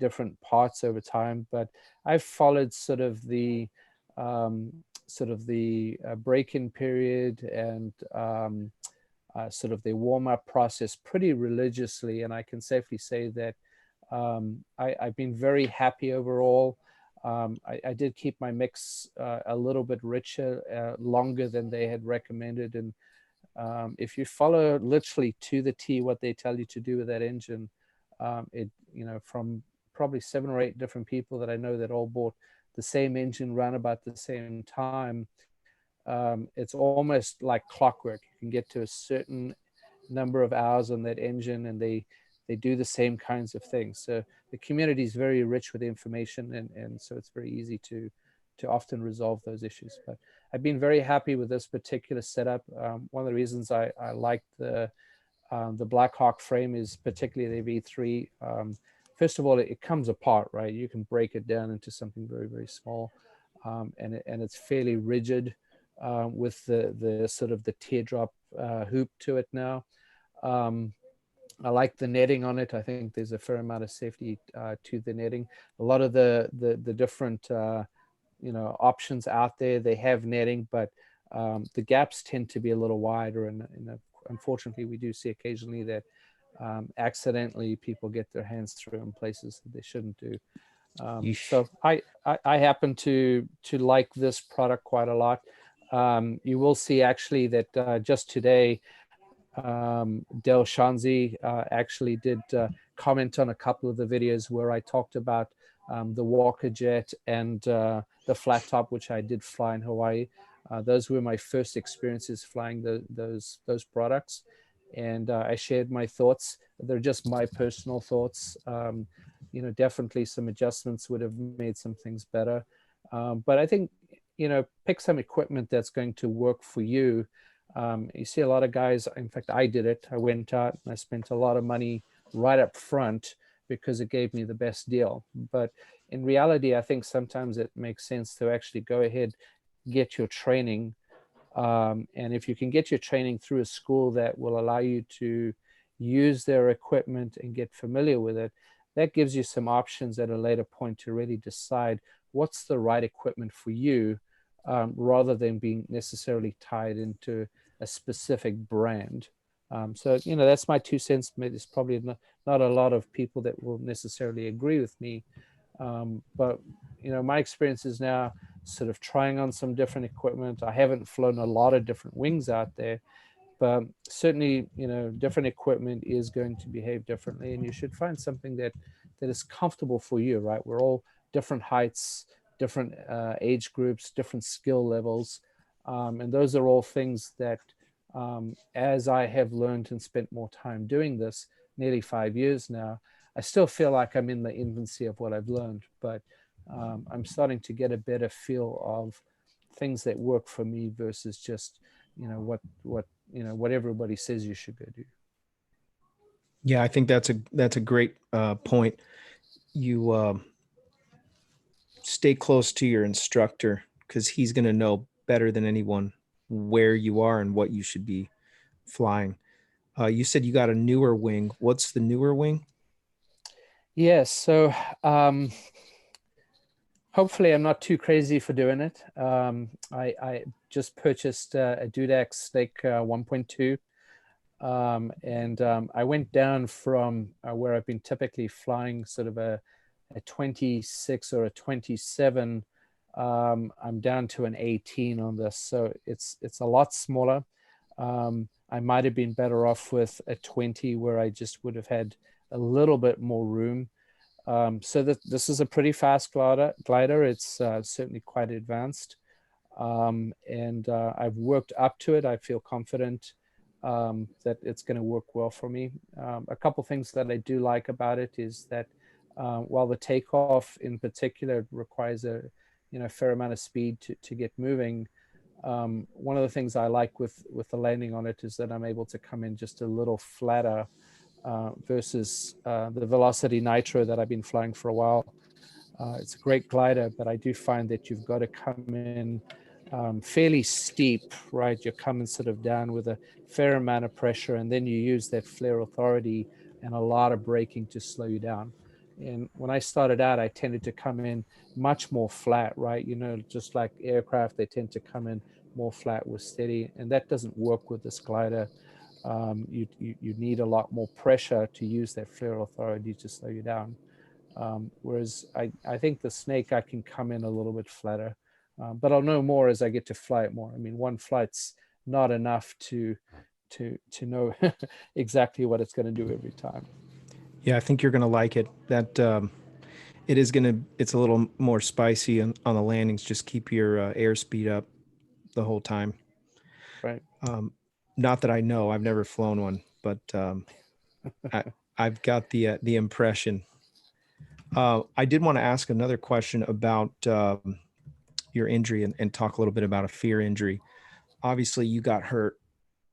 different parts over time, but I've followed sort of the break-in period and sort of the warm-up process pretty religiously, and I can safely say that I've been very happy overall. I did keep my mix a little bit richer, longer than they had recommended, and if you follow literally to the T what they tell you to do with that engine, from probably 7 or 8 different people that I know that all bought the same engine around about the same time, it's almost like clockwork. You can get to a certain number of hours on that engine, and they do the same kinds of things. So the community is very rich with information, and so it's very easy to often resolve those issues. But I've been very happy with this particular setup. One of the reasons I like the Blackhawk frame is particularly the V3. First of all, it comes apart, right? You can break it down into something very, very small, and it's fairly rigid with the sort of the teardrop hoop to it now. I like the netting on it. I think there's a fair amount of safety to the netting. A lot of the different options out there, they have netting, but the gaps tend to be a little wider, and unfortunately we do see occasionally that accidentally people get their hands through in places that they shouldn't do. So I happen to like this product quite a lot. You will see actually that just today Del Shanzi actually did comment on a couple of the videos where I talked about the Walker Jet and the flat top, which I did fly in Hawaii. Those were my first experiences flying those products, and I shared my thoughts. They're just my personal thoughts. Definitely some adjustments would have made some things better, but I think pick some equipment that's going to work for you. You see a lot of guys, in fact, I did it. I went out and I spent a lot of money right up front because it gave me the best deal. But in reality, I think sometimes it makes sense to actually go ahead, get your training. And if you can get your training through a school that will allow you to use their equipment and get familiar with it, that gives you some options at a later point to really decide what's the right equipment for you, rather than being necessarily tied into a specific brand. So, that's my 2 cents. There's probably not a lot of people that will necessarily agree with me. But, my experience is now sort of trying on some different equipment. I haven't flown a lot of different wings out there, but certainly, different equipment is going to behave differently, and you should find something that is comfortable for you, right? We're all different heights, different age groups, different skill levels. And those are all things that, as I have learned and spent more time doing this, nearly 5 years now, I still feel like I'm in the infancy of what I've learned, but I'm starting to get a better feel of things that work for me versus just, what everybody says you should go do. Yeah, I think that's a great point. You stay close to your instructor because he's going to know better than anyone where you are and what you should be flying. You said you got a newer wing. What's the newer wing? Yes. So hopefully I'm not too crazy for doing it. I just purchased a Dudax Snake 1.2. And I went down from where I've been typically flying sort of a 26 or a 27. I'm down to an 18 on this. So it's a lot smaller. I might have been better off with a 20 where I just would have had a little bit more room. So this is a pretty fast glider. It's certainly quite advanced. And I've worked up to it. I feel confident that it's going to work well for me. A couple things that I do like about it is that while the takeoff in particular requires a fair amount of speed to get moving, one of the things I like with the landing on it is that I'm able to come in just a little flatter versus the Velocity Nitro that I've been flying for a while. It's a great glider, but I do find that you've got to come in fairly steep, right? You're coming sort of down with a fair amount of pressure, and then you use that flare authority and a lot of braking to slow you down. And when I started out, I tended to come in much more flat, right? You know, just like aircraft, they tend to come in more flat with steady, and that doesn't work with this glider. You need a lot more pressure to use that flare authority to slow you down. Whereas I think the Snake, I can come in a little bit flatter, but I'll know more as I get to fly it more. I mean, one flight's not enough to know exactly what it's going to do every time. Yeah, I think you're going to like it. That it's a little more spicy on the landings. Just keep your airspeed up the whole time. Right. Not that I know, I've never flown one, but I've got the impression. I did want to ask another question about your injury and talk a little bit about a fear injury. Obviously, you got hurt,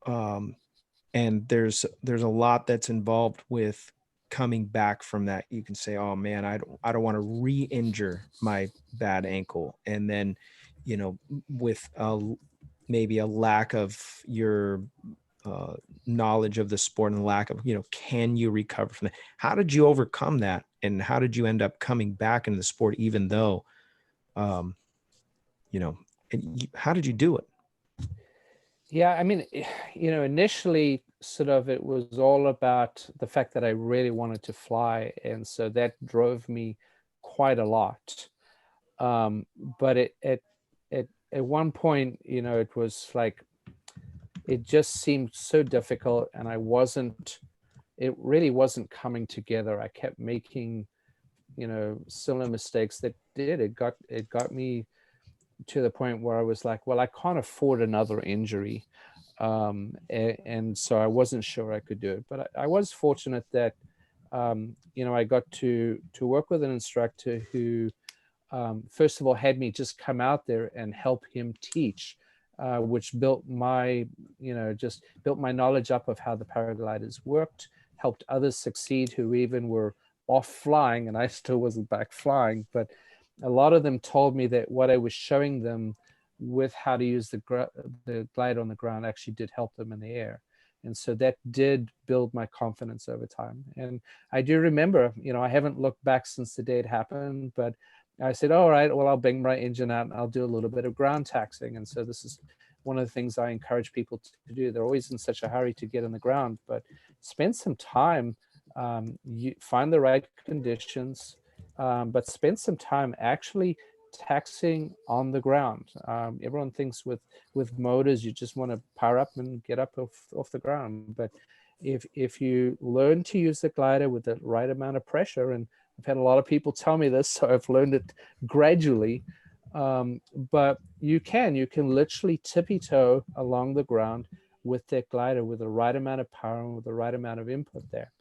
and there's a lot that's involved with coming back from that. You can say, "Oh man, I don't want to re-injure my bad ankle," and then, you know, with maybe a lack of your knowledge of the sport and the lack of, you know, can you recover from that? How did you overcome that, and how did you end up coming back into the sport, even though, you know, how did you do it? Yeah, I mean, you know, initially, sort of, it was all about the fact that I really wanted to fly, and so that drove me quite a lot. But at one point, you know, it was like it just seemed so difficult, and it really wasn't coming together. I kept making, you know, similar mistakes that it got me to the point where I was like, well, I can't afford another injury. And so I wasn't sure I could do it. But I was fortunate that, you know, I got to work with an instructor who, first of all, had me just come out there and help him teach, which built my, you know, just built my knowledge up of how the paragliders worked, helped others succeed who even were off flying, and I still wasn't back flying. But a lot of them told me that what I was showing them with how to use the glider on the ground actually did help them in the air. And so that did build my confidence over time. And I do remember, you know, I haven't looked back since the day it happened, but I said, all right, well, I'll bring my engine out and I'll do a little bit of ground taxing. And so this is one of the things I encourage people to do. They're always in such a hurry to get on the ground, but spend some time, you find the right conditions, but spend some time actually taxiing on the ground. Everyone thinks with motors, you just want to power up and get up off the ground. But if you learn to use the glider with the right amount of pressure, and I've had a lot of people tell me this, so I've learned it gradually. But you can literally tippy toe along the ground with that glider with the right amount of power and with the right amount of input there.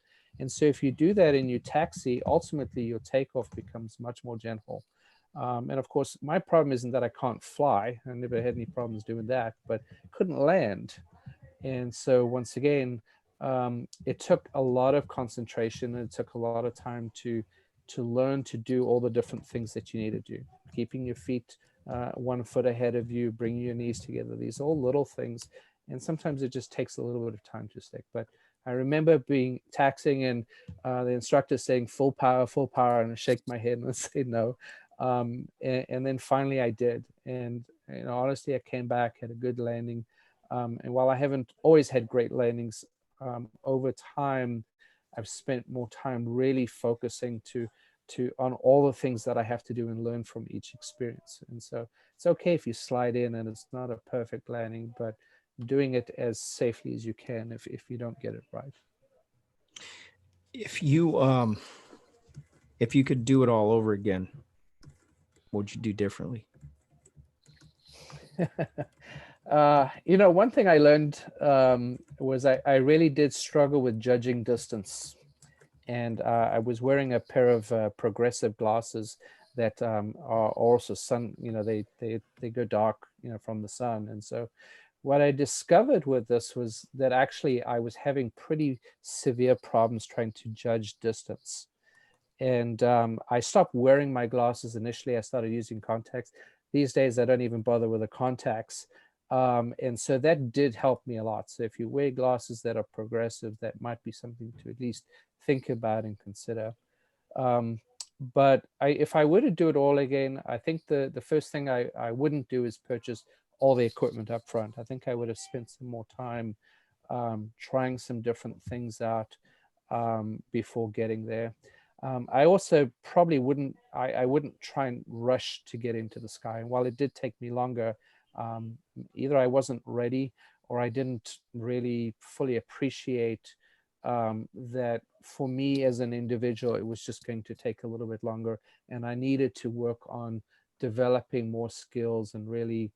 And so if you do that in your taxi, ultimately your takeoff becomes much more gentle. And of course, my problem isn't that I can't fly. I never had any problems doing that, but couldn't land. And so once again, it took a lot of concentration, and it took a lot of time to learn to do all the different things that you need to do. Keeping your feet 1 foot ahead of you, bringing your knees together. These are all little things. And sometimes it just takes a little bit of time to stick. But I remember being taxing and the instructor saying full power, and I shake my head and I say no. And then finally I did. And you know, honestly, I came back, had a good landing. And while I haven't always had great landings, over time, I've spent more time really focusing on all the things that I have to do and learn from each experience. And so it's okay if you slide in and it's not a perfect landing, but doing it as safely as you can if you don't get it right. If you could do it all over again, what would you do differently? You know, one thing I learned was I really did struggle with judging distance. And I was wearing a pair of progressive glasses that are also sun, you know, they go dark, you know, from the sun. And so what I discovered with this was that actually I was having pretty severe problems trying to judge distance. And I stopped wearing my glasses initially. I started using contacts. These days, I don't even bother with the contacts. And so that did help me a lot. So if you wear glasses that are progressive, that might be something to at least think about and consider. But if I were to do it all again, I think the first thing I wouldn't do is purchase all the equipment up front. I think I would have spent some more time trying some different things out before getting there. I also probably wouldn't, I wouldn't try and rush to get into the sky. And while it did take me longer, either I wasn't ready or I didn't really fully appreciate that for me as an individual, it was just going to take a little bit longer, and I needed to work on developing more skills and really,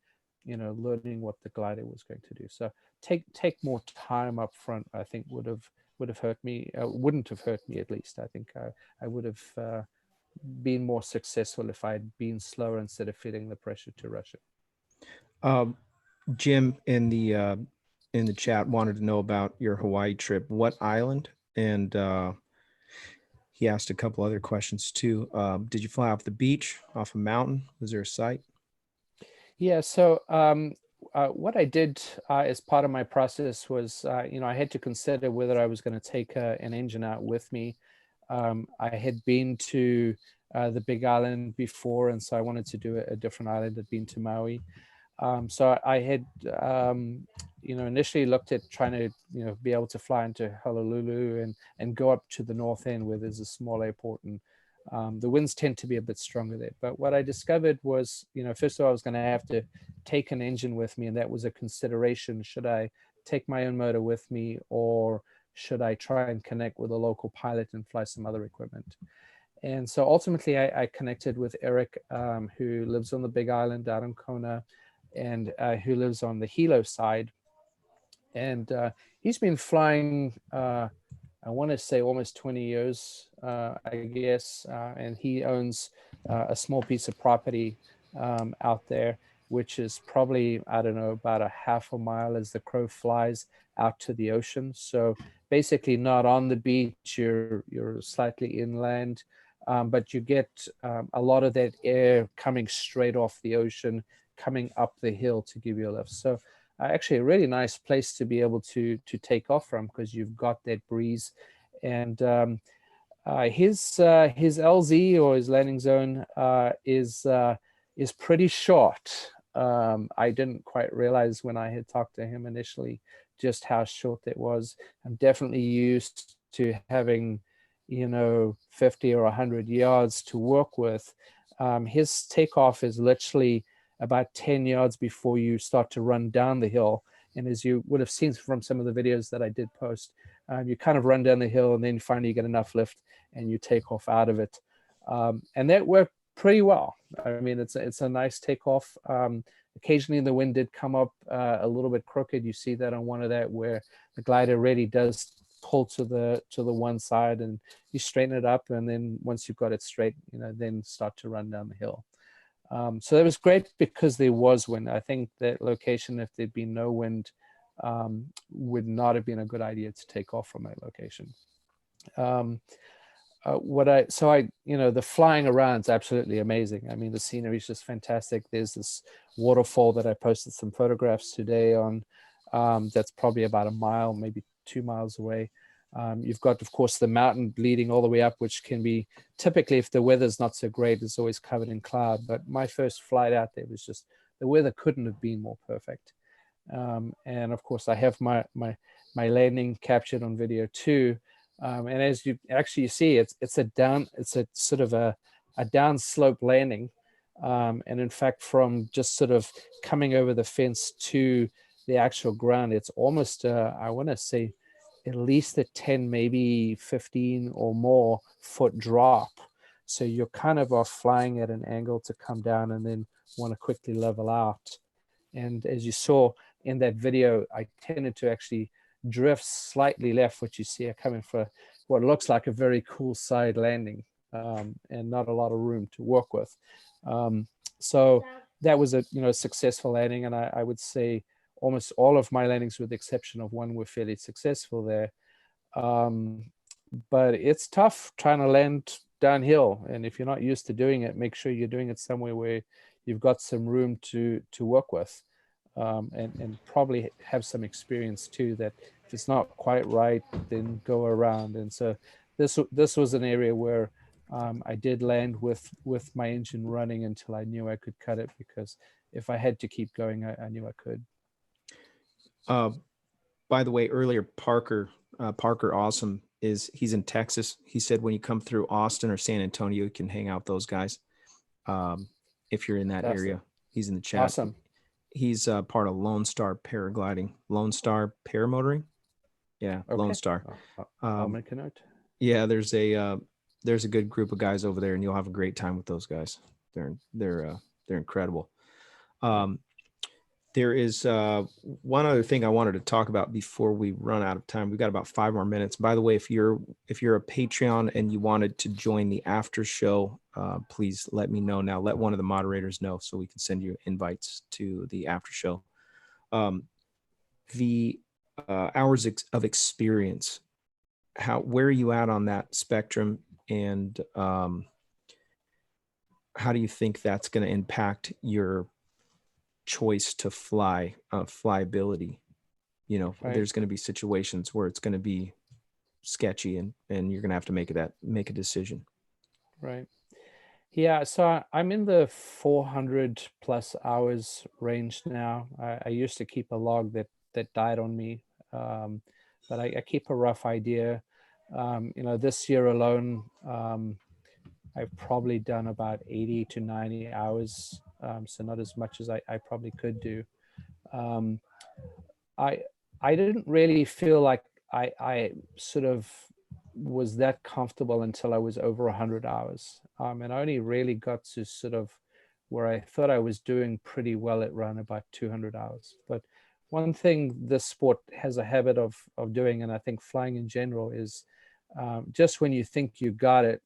learning what the glider was going to do. So take more time up front, I think would have hurt me, wouldn't have hurt me at least. I think I would have been more successful if I had been slower instead of feeling the pressure to rush it. Jim in the chat wanted to know about your Hawaii trip. What island? And he asked a couple other questions too. Did you fly off the beach, off a mountain? Was there a site? Yeah, so what I did as part of my process was, I had to consider whether I was going to take an engine out with me. I had been to the Big Island before, and so I wanted to do a different island. I'd been to Maui. So I had, initially looked at trying to, be able to fly into Honolulu and go up to the north end where there's a small airport, and the winds tend to be a bit stronger there. But what I discovered was, first of all, I was going to have to take an engine with me, and that was a consideration. Should I take my own motor with me, or should I try and connect with a local pilot and fly some other equipment? And so ultimately I connected with Eric, who lives on the Big Island out in Kona, and who lives on the Hilo side. And he's been flying, I want to say almost 20 years, I guess. And he owns a small piece of property out there, which is probably, I don't know, about a half a mile as the crow flies out to the ocean. So basically not on the beach, you're slightly inland, but you get a lot of that air coming straight off the ocean, coming up the hill to give you a lift. So actually a really nice place to be able to take off from, because you've got that breeze. And his LZ, or his landing zone, is pretty short. I didn't quite realize when I had talked to him initially just how short it was. I'm definitely used to having 50 or 100 yards to work with. His takeoff is literally about 10 yards before you start to run down the hill. And as you would have seen from some of the videos that I did post, you kind of run down the hill, and then finally you get enough lift and you take off out of it. And that worked pretty well. I mean, it's a nice takeoff. Occasionally the wind did come up a little bit crooked. You see that on one of that, where the glider really does pull to the one side, and you straighten it up, and then once you've got it straight, then start to run down the hill. So that was great because there was wind. I think that location, if there'd been no wind, would not have been a good idea to take off from that location. The flying around is absolutely amazing. I mean, the scenery is just fantastic. There's this waterfall that I posted some photographs today on, that's probably about a mile, maybe 2 miles away. You've got, of course, the mountain leading all the way up, which can be, typically, if the weather's not so great, it's always covered in cloud. But my first flight out there was just, the weather couldn't have been more perfect. And of course, I have my landing captured on video too. And as you actually see, it's a sort of a down slope landing. And in fact, from just sort of coming over the fence to the actual ground, it's almost, I want to say, at least a 10, maybe 15 or more foot drop. So you're kind of off flying at an angle to come down and then want to quickly level out. And as you saw in that video, I tended to actually drift slightly left, which you see are coming for what looks like a very cool side landing, and not a lot of room to work with. So that was a successful landing, and I would say almost all of my landings, with the exception of one, were fairly successful there. But it's tough trying to land downhill, and if you're not used to doing it, make sure you're doing it somewhere where you've got some room to work with, and probably have some experience too, that if it's not quite right, then go around. And so this was an area where I did land with my engine running until I knew I could cut it, because if I had to keep going, I knew I could. By the way, earlier, Parker Awesome he's in Texas. He said when you come through Austin or San Antonio, you can hang out with those guys. If you're in that area, he's in the chat. Awesome. He's part of Lone Star Paragliding, Lone Star Paramotoring. Yeah, okay. Lone Star. I'll make a note. Yeah, there's a good group of guys over there, and you'll have a great time with those guys. They're incredible. There is one other thing I wanted to talk about before we run out of time. We've got about 5 more minutes. By the way, if you're a Patreon and you wanted to join the after show, please let me know now. Let one of the moderators know so we can send you invites to the after show. The hours of experience, where are you at on that spectrum, and how do you think that's going to impact your choice to flyability? Right. There's going to be situations where it's going to be sketchy, and you're going to have to make a decision. Right. Yeah. So I'm in the 400 plus hours range now. I used to keep a log that died on me, but I keep a rough idea. This year alone, I've probably done about 80 to 90 hours. So not as much as I probably could do. I didn't really feel like I sort of was that comfortable until I was over 100 hours. And I only really got to sort of where I thought I was doing pretty well at around about 200 hours. But one thing this sport has a habit of doing, and I think flying in general, is just when you think you got it,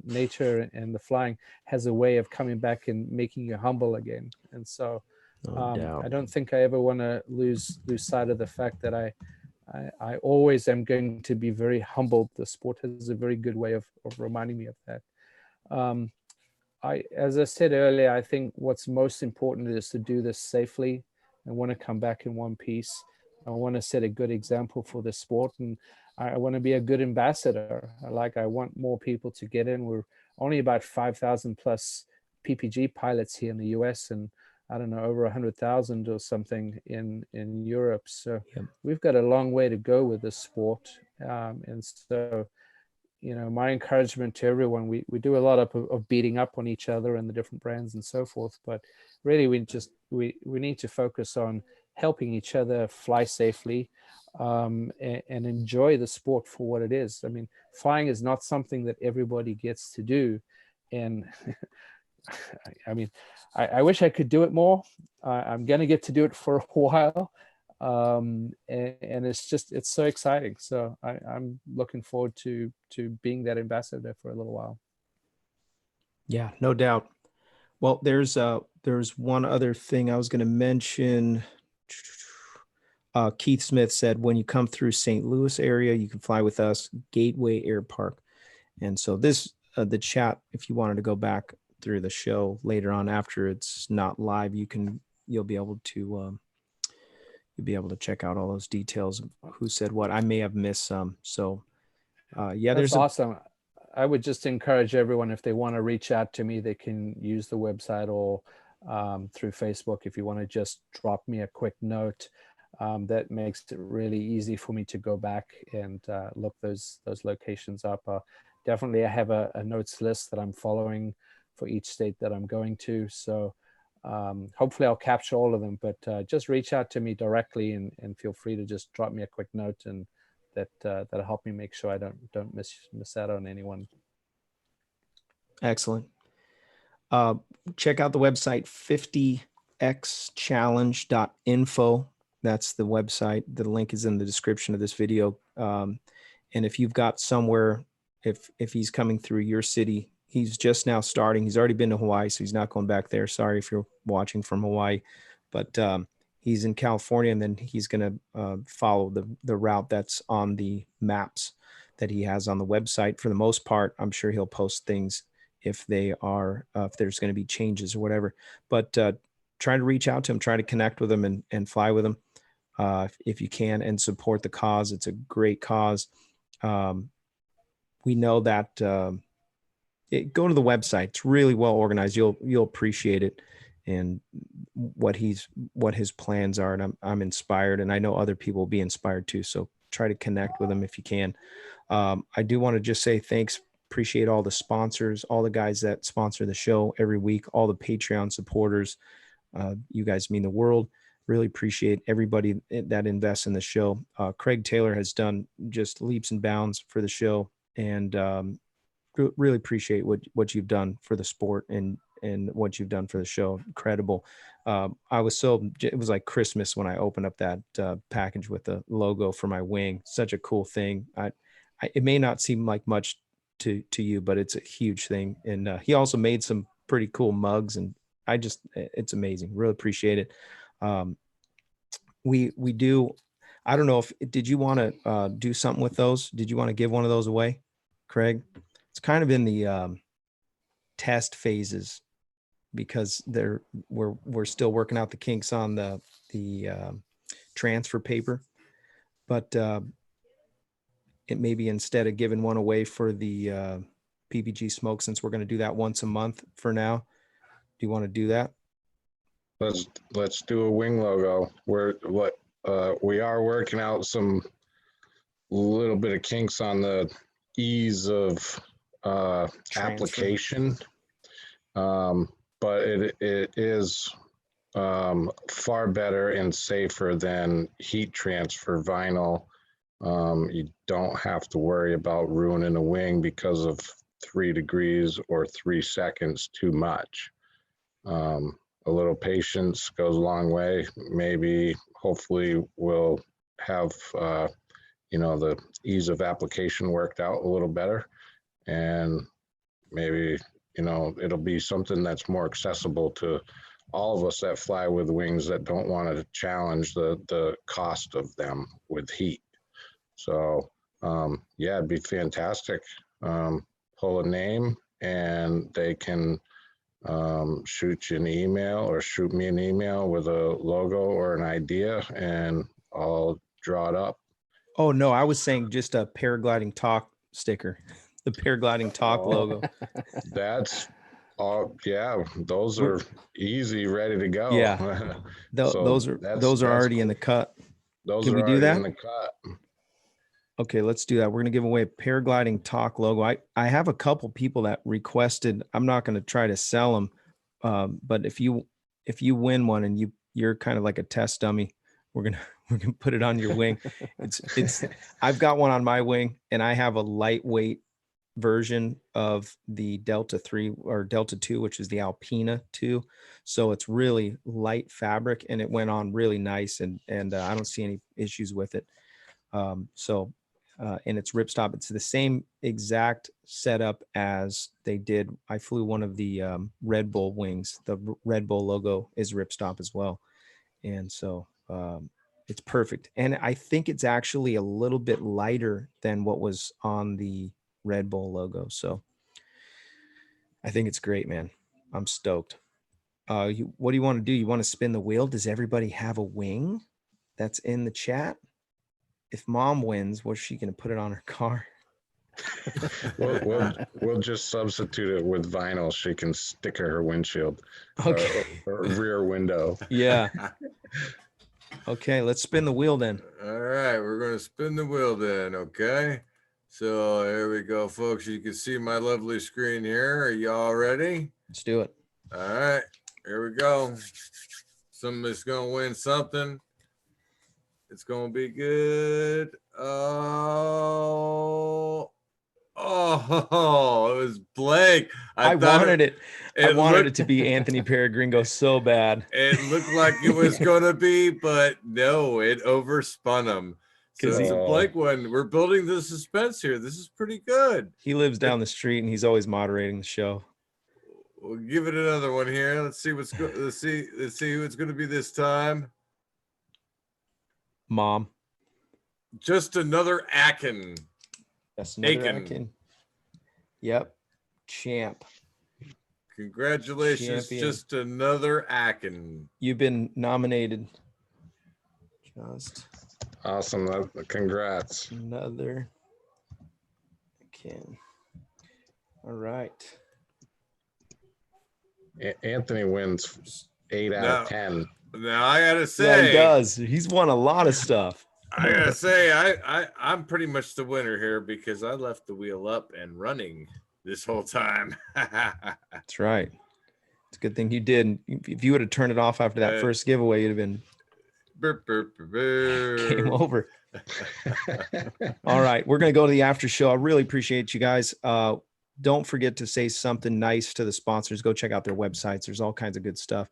nature and the flying has a way of coming back and making you humble again. And so I don't think I ever want to lose sight of the fact that I always am going to be very humbled. The sport has a very good way of reminding me of that. As I said earlier, I think what's most important is to do this safely. I want to come back in one piece. I want to set a good example for the sport, and I want to be a good ambassador. I want more people to get in. We're only about 5,000 plus PPG pilots here in the US, and I don't know, over 100,000 or something in Europe. So we've got a long way to go with this sport. And so, my encouragement to everyone, we do a lot of beating up on each other and the different brands and so forth, but really we need to focus on helping each other fly safely, and enjoy the sport for what it is. I mean, flying is not something that everybody gets to do. And I mean, I wish I could do it more. I'm going to get to do it for a while. And it's so exciting. So I'm looking forward to being that ambassador for a little while. Yeah, no doubt. Well, there's one other thing I was going to mention. Keith Smith said, when you come through St. Louis area, you can fly with us, Gateway Air Park. And so this, the chat, if you wanted to go back through the show later on after it's not live, you'll be able to check out all those details of who said what. I may have missed some. So that's awesome. I would just encourage everyone, if they want to reach out to me, they can use the website or through Facebook. If you want to just drop me a quick note, that makes it really easy for me to go back and look those locations up. Definitely, I have a notes list that I'm following for each state that I'm going to. So hopefully I'll capture all of them, but just reach out to me directly and feel free to just drop me a quick note, and that'll help me make sure I don't miss out on anyone. Excellent. Check out the website 50xchallenge.info. That's the website. The link is in the description of this video. And if you've got somewhere, if he's coming through your city, he's just now starting. He's already been to Hawaii, so he's not going back there. Sorry if you're watching from Hawaii, but he's in California, and then he's going to follow the route that's on the maps that he has on the website. For the most part, I'm sure he'll post things if there's going to be changes or whatever. But try to reach out to them, try to connect with them, and fly with them if you can, and support the cause. It's a great cause. We know that go to the website. It's really well organized. You'll appreciate it, and what his plans are. And I'm inspired, and I know other people will be inspired too. So try to connect with them if you can. I do want to just say thanks. Appreciate all the sponsors, all the guys that sponsor the show every week, all the Patreon supporters. You guys mean the world. Really appreciate everybody that invests in the show. Craig Taylor has done just leaps and bounds for the show, and really appreciate what you've done for the sport and what you've done for the show. Incredible. It was like Christmas when I opened up that package with the logo for my wing. Such a cool thing. It may not seem like much to you, but it's a huge thing. And he also made some pretty cool mugs, and it's amazing. Really appreciate it. We do. I don't know did you want to do something with those? Did you want to give one of those away, Craig? It's kind of in the test phases because we're still working out the kinks on the transfer paper, but it may be, instead of giving one away for the PPG smoke, since we're going to do that once a month for now. Do you want to do that? Let's do a wing logo. We are working out some little bit of kinks on the ease of application, but it is far better and safer than heat transfer vinyl. You don't have to worry about ruining a wing because of 3 degrees or 3 seconds too much. A little patience goes a long way. Maybe, hopefully, we'll have the ease of application worked out a little better, and maybe it'll be something that's more accessible to all of us that fly with wings that don't want to challenge the cost of them with heat. So yeah, it'd be fantastic. Pull a name, and they can shoot you an email or shoot me an email with a logo or an idea, and I'll draw it up. Oh no, I was saying just a Paragliding Talk sticker, the Paragliding Talk logo. That's all. Yeah, those are easy, ready to go. Yeah, those are already in the cut. Those Can we do that? in the cut. Okay, let's do that. We're going to give away a Paragliding Talk logo. I have a couple people that requested. I'm not going to try to sell them, but if you win one and you're kind of like a test dummy, we're gonna put it on your wing. I've got one on my wing, and I have a lightweight version of the Delta 3 or Delta 2, which is the Alpina 2. So it's really light fabric, and it went on really nice, and I don't see any issues with it. And it's ripstop. It's the same exact setup as they did. I flew one of the Red Bull wings. The Red Bull logo is ripstop as well. And so it's perfect. And I think it's actually a little bit lighter than what was on the Red Bull logo. So I think it's great, man. I'm stoked. What do you want to do? You want to spin the wheel? Does everybody have a wing that's in the chat? If mom wins, what's she going to put it on her car? We'll just substitute it with vinyl. She can stick her windshield, Okay. or rear window. Yeah. Okay, let's spin the wheel then. All right, we're going to spin the wheel then, okay? So here we go, folks. You can see my lovely screen here. Are y'all ready? Let's do it. All right, here we go. Somebody's going to win something. It's going to be good. Oh, it was Blake. I wanted it. I wanted it to be Anthony Peregrino so bad. It looked like it was going to be, but no, it overspun him. So it's a Blake one. We're building the suspense here. This is pretty good. He lives down the street, and he's always moderating the show. We'll give it another one here. Let's see what's good. Let's see who it's going to be this time. Mom. Just another Akin. That's another Akin. Yep. Champ. Congratulations. Champion. Just another Akin. You've been nominated. Just Awesome. Congrats. another. Can. All right. Anthony wins 8 out of 10. Now I gotta Yeah, say, he does. He's won a lot of stuff. I gotta say, I'm pretty much the winner here because I left the wheel up and running this whole time. That's right. It's a good thing you did. If you would have turned it off after that first giveaway, you'd have been Burp, burp, burp, burp. game over. All right, we're going to go to the after show. I really appreciate you guys. Don't forget to say something nice to the sponsors. Go check out their websites. There's all kinds of good stuff.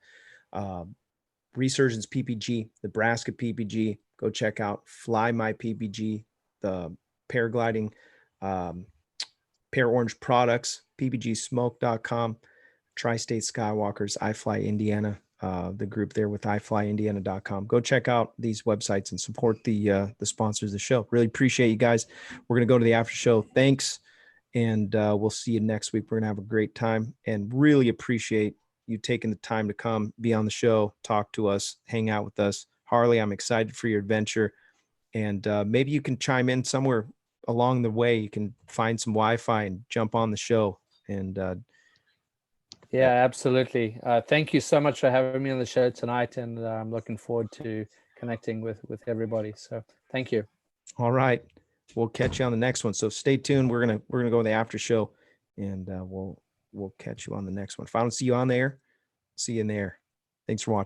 Resurgence PPG, Nebraska PPG. Go check out Fly My PPG, the paragliding, Pear Orange Products, PPGsmoke.com, Tri-State Skywalkers, iFly Indiana, the group there with iFlyIndiana.com. Go check out these websites and support the sponsors of the show. Really appreciate you guys. We're going to go to the after show. Thanks. And we'll see you next week. We're going to have a great time and really appreciate you taking the time to come be on the show, talk to us, hang out with us. Harley, I'm excited for your adventure. And maybe you can chime in somewhere along the way. You can find some Wi-Fi and jump on the show. And yeah, absolutely. Thank you so much for having me on the show tonight. And I'm looking forward to connecting with everybody. So thank you. All right. We'll catch you on the next one. So stay tuned. We're gonna go to the after show, and we'll catch you on the next one. If I don't see you on there, see you in there. Thanks for watching.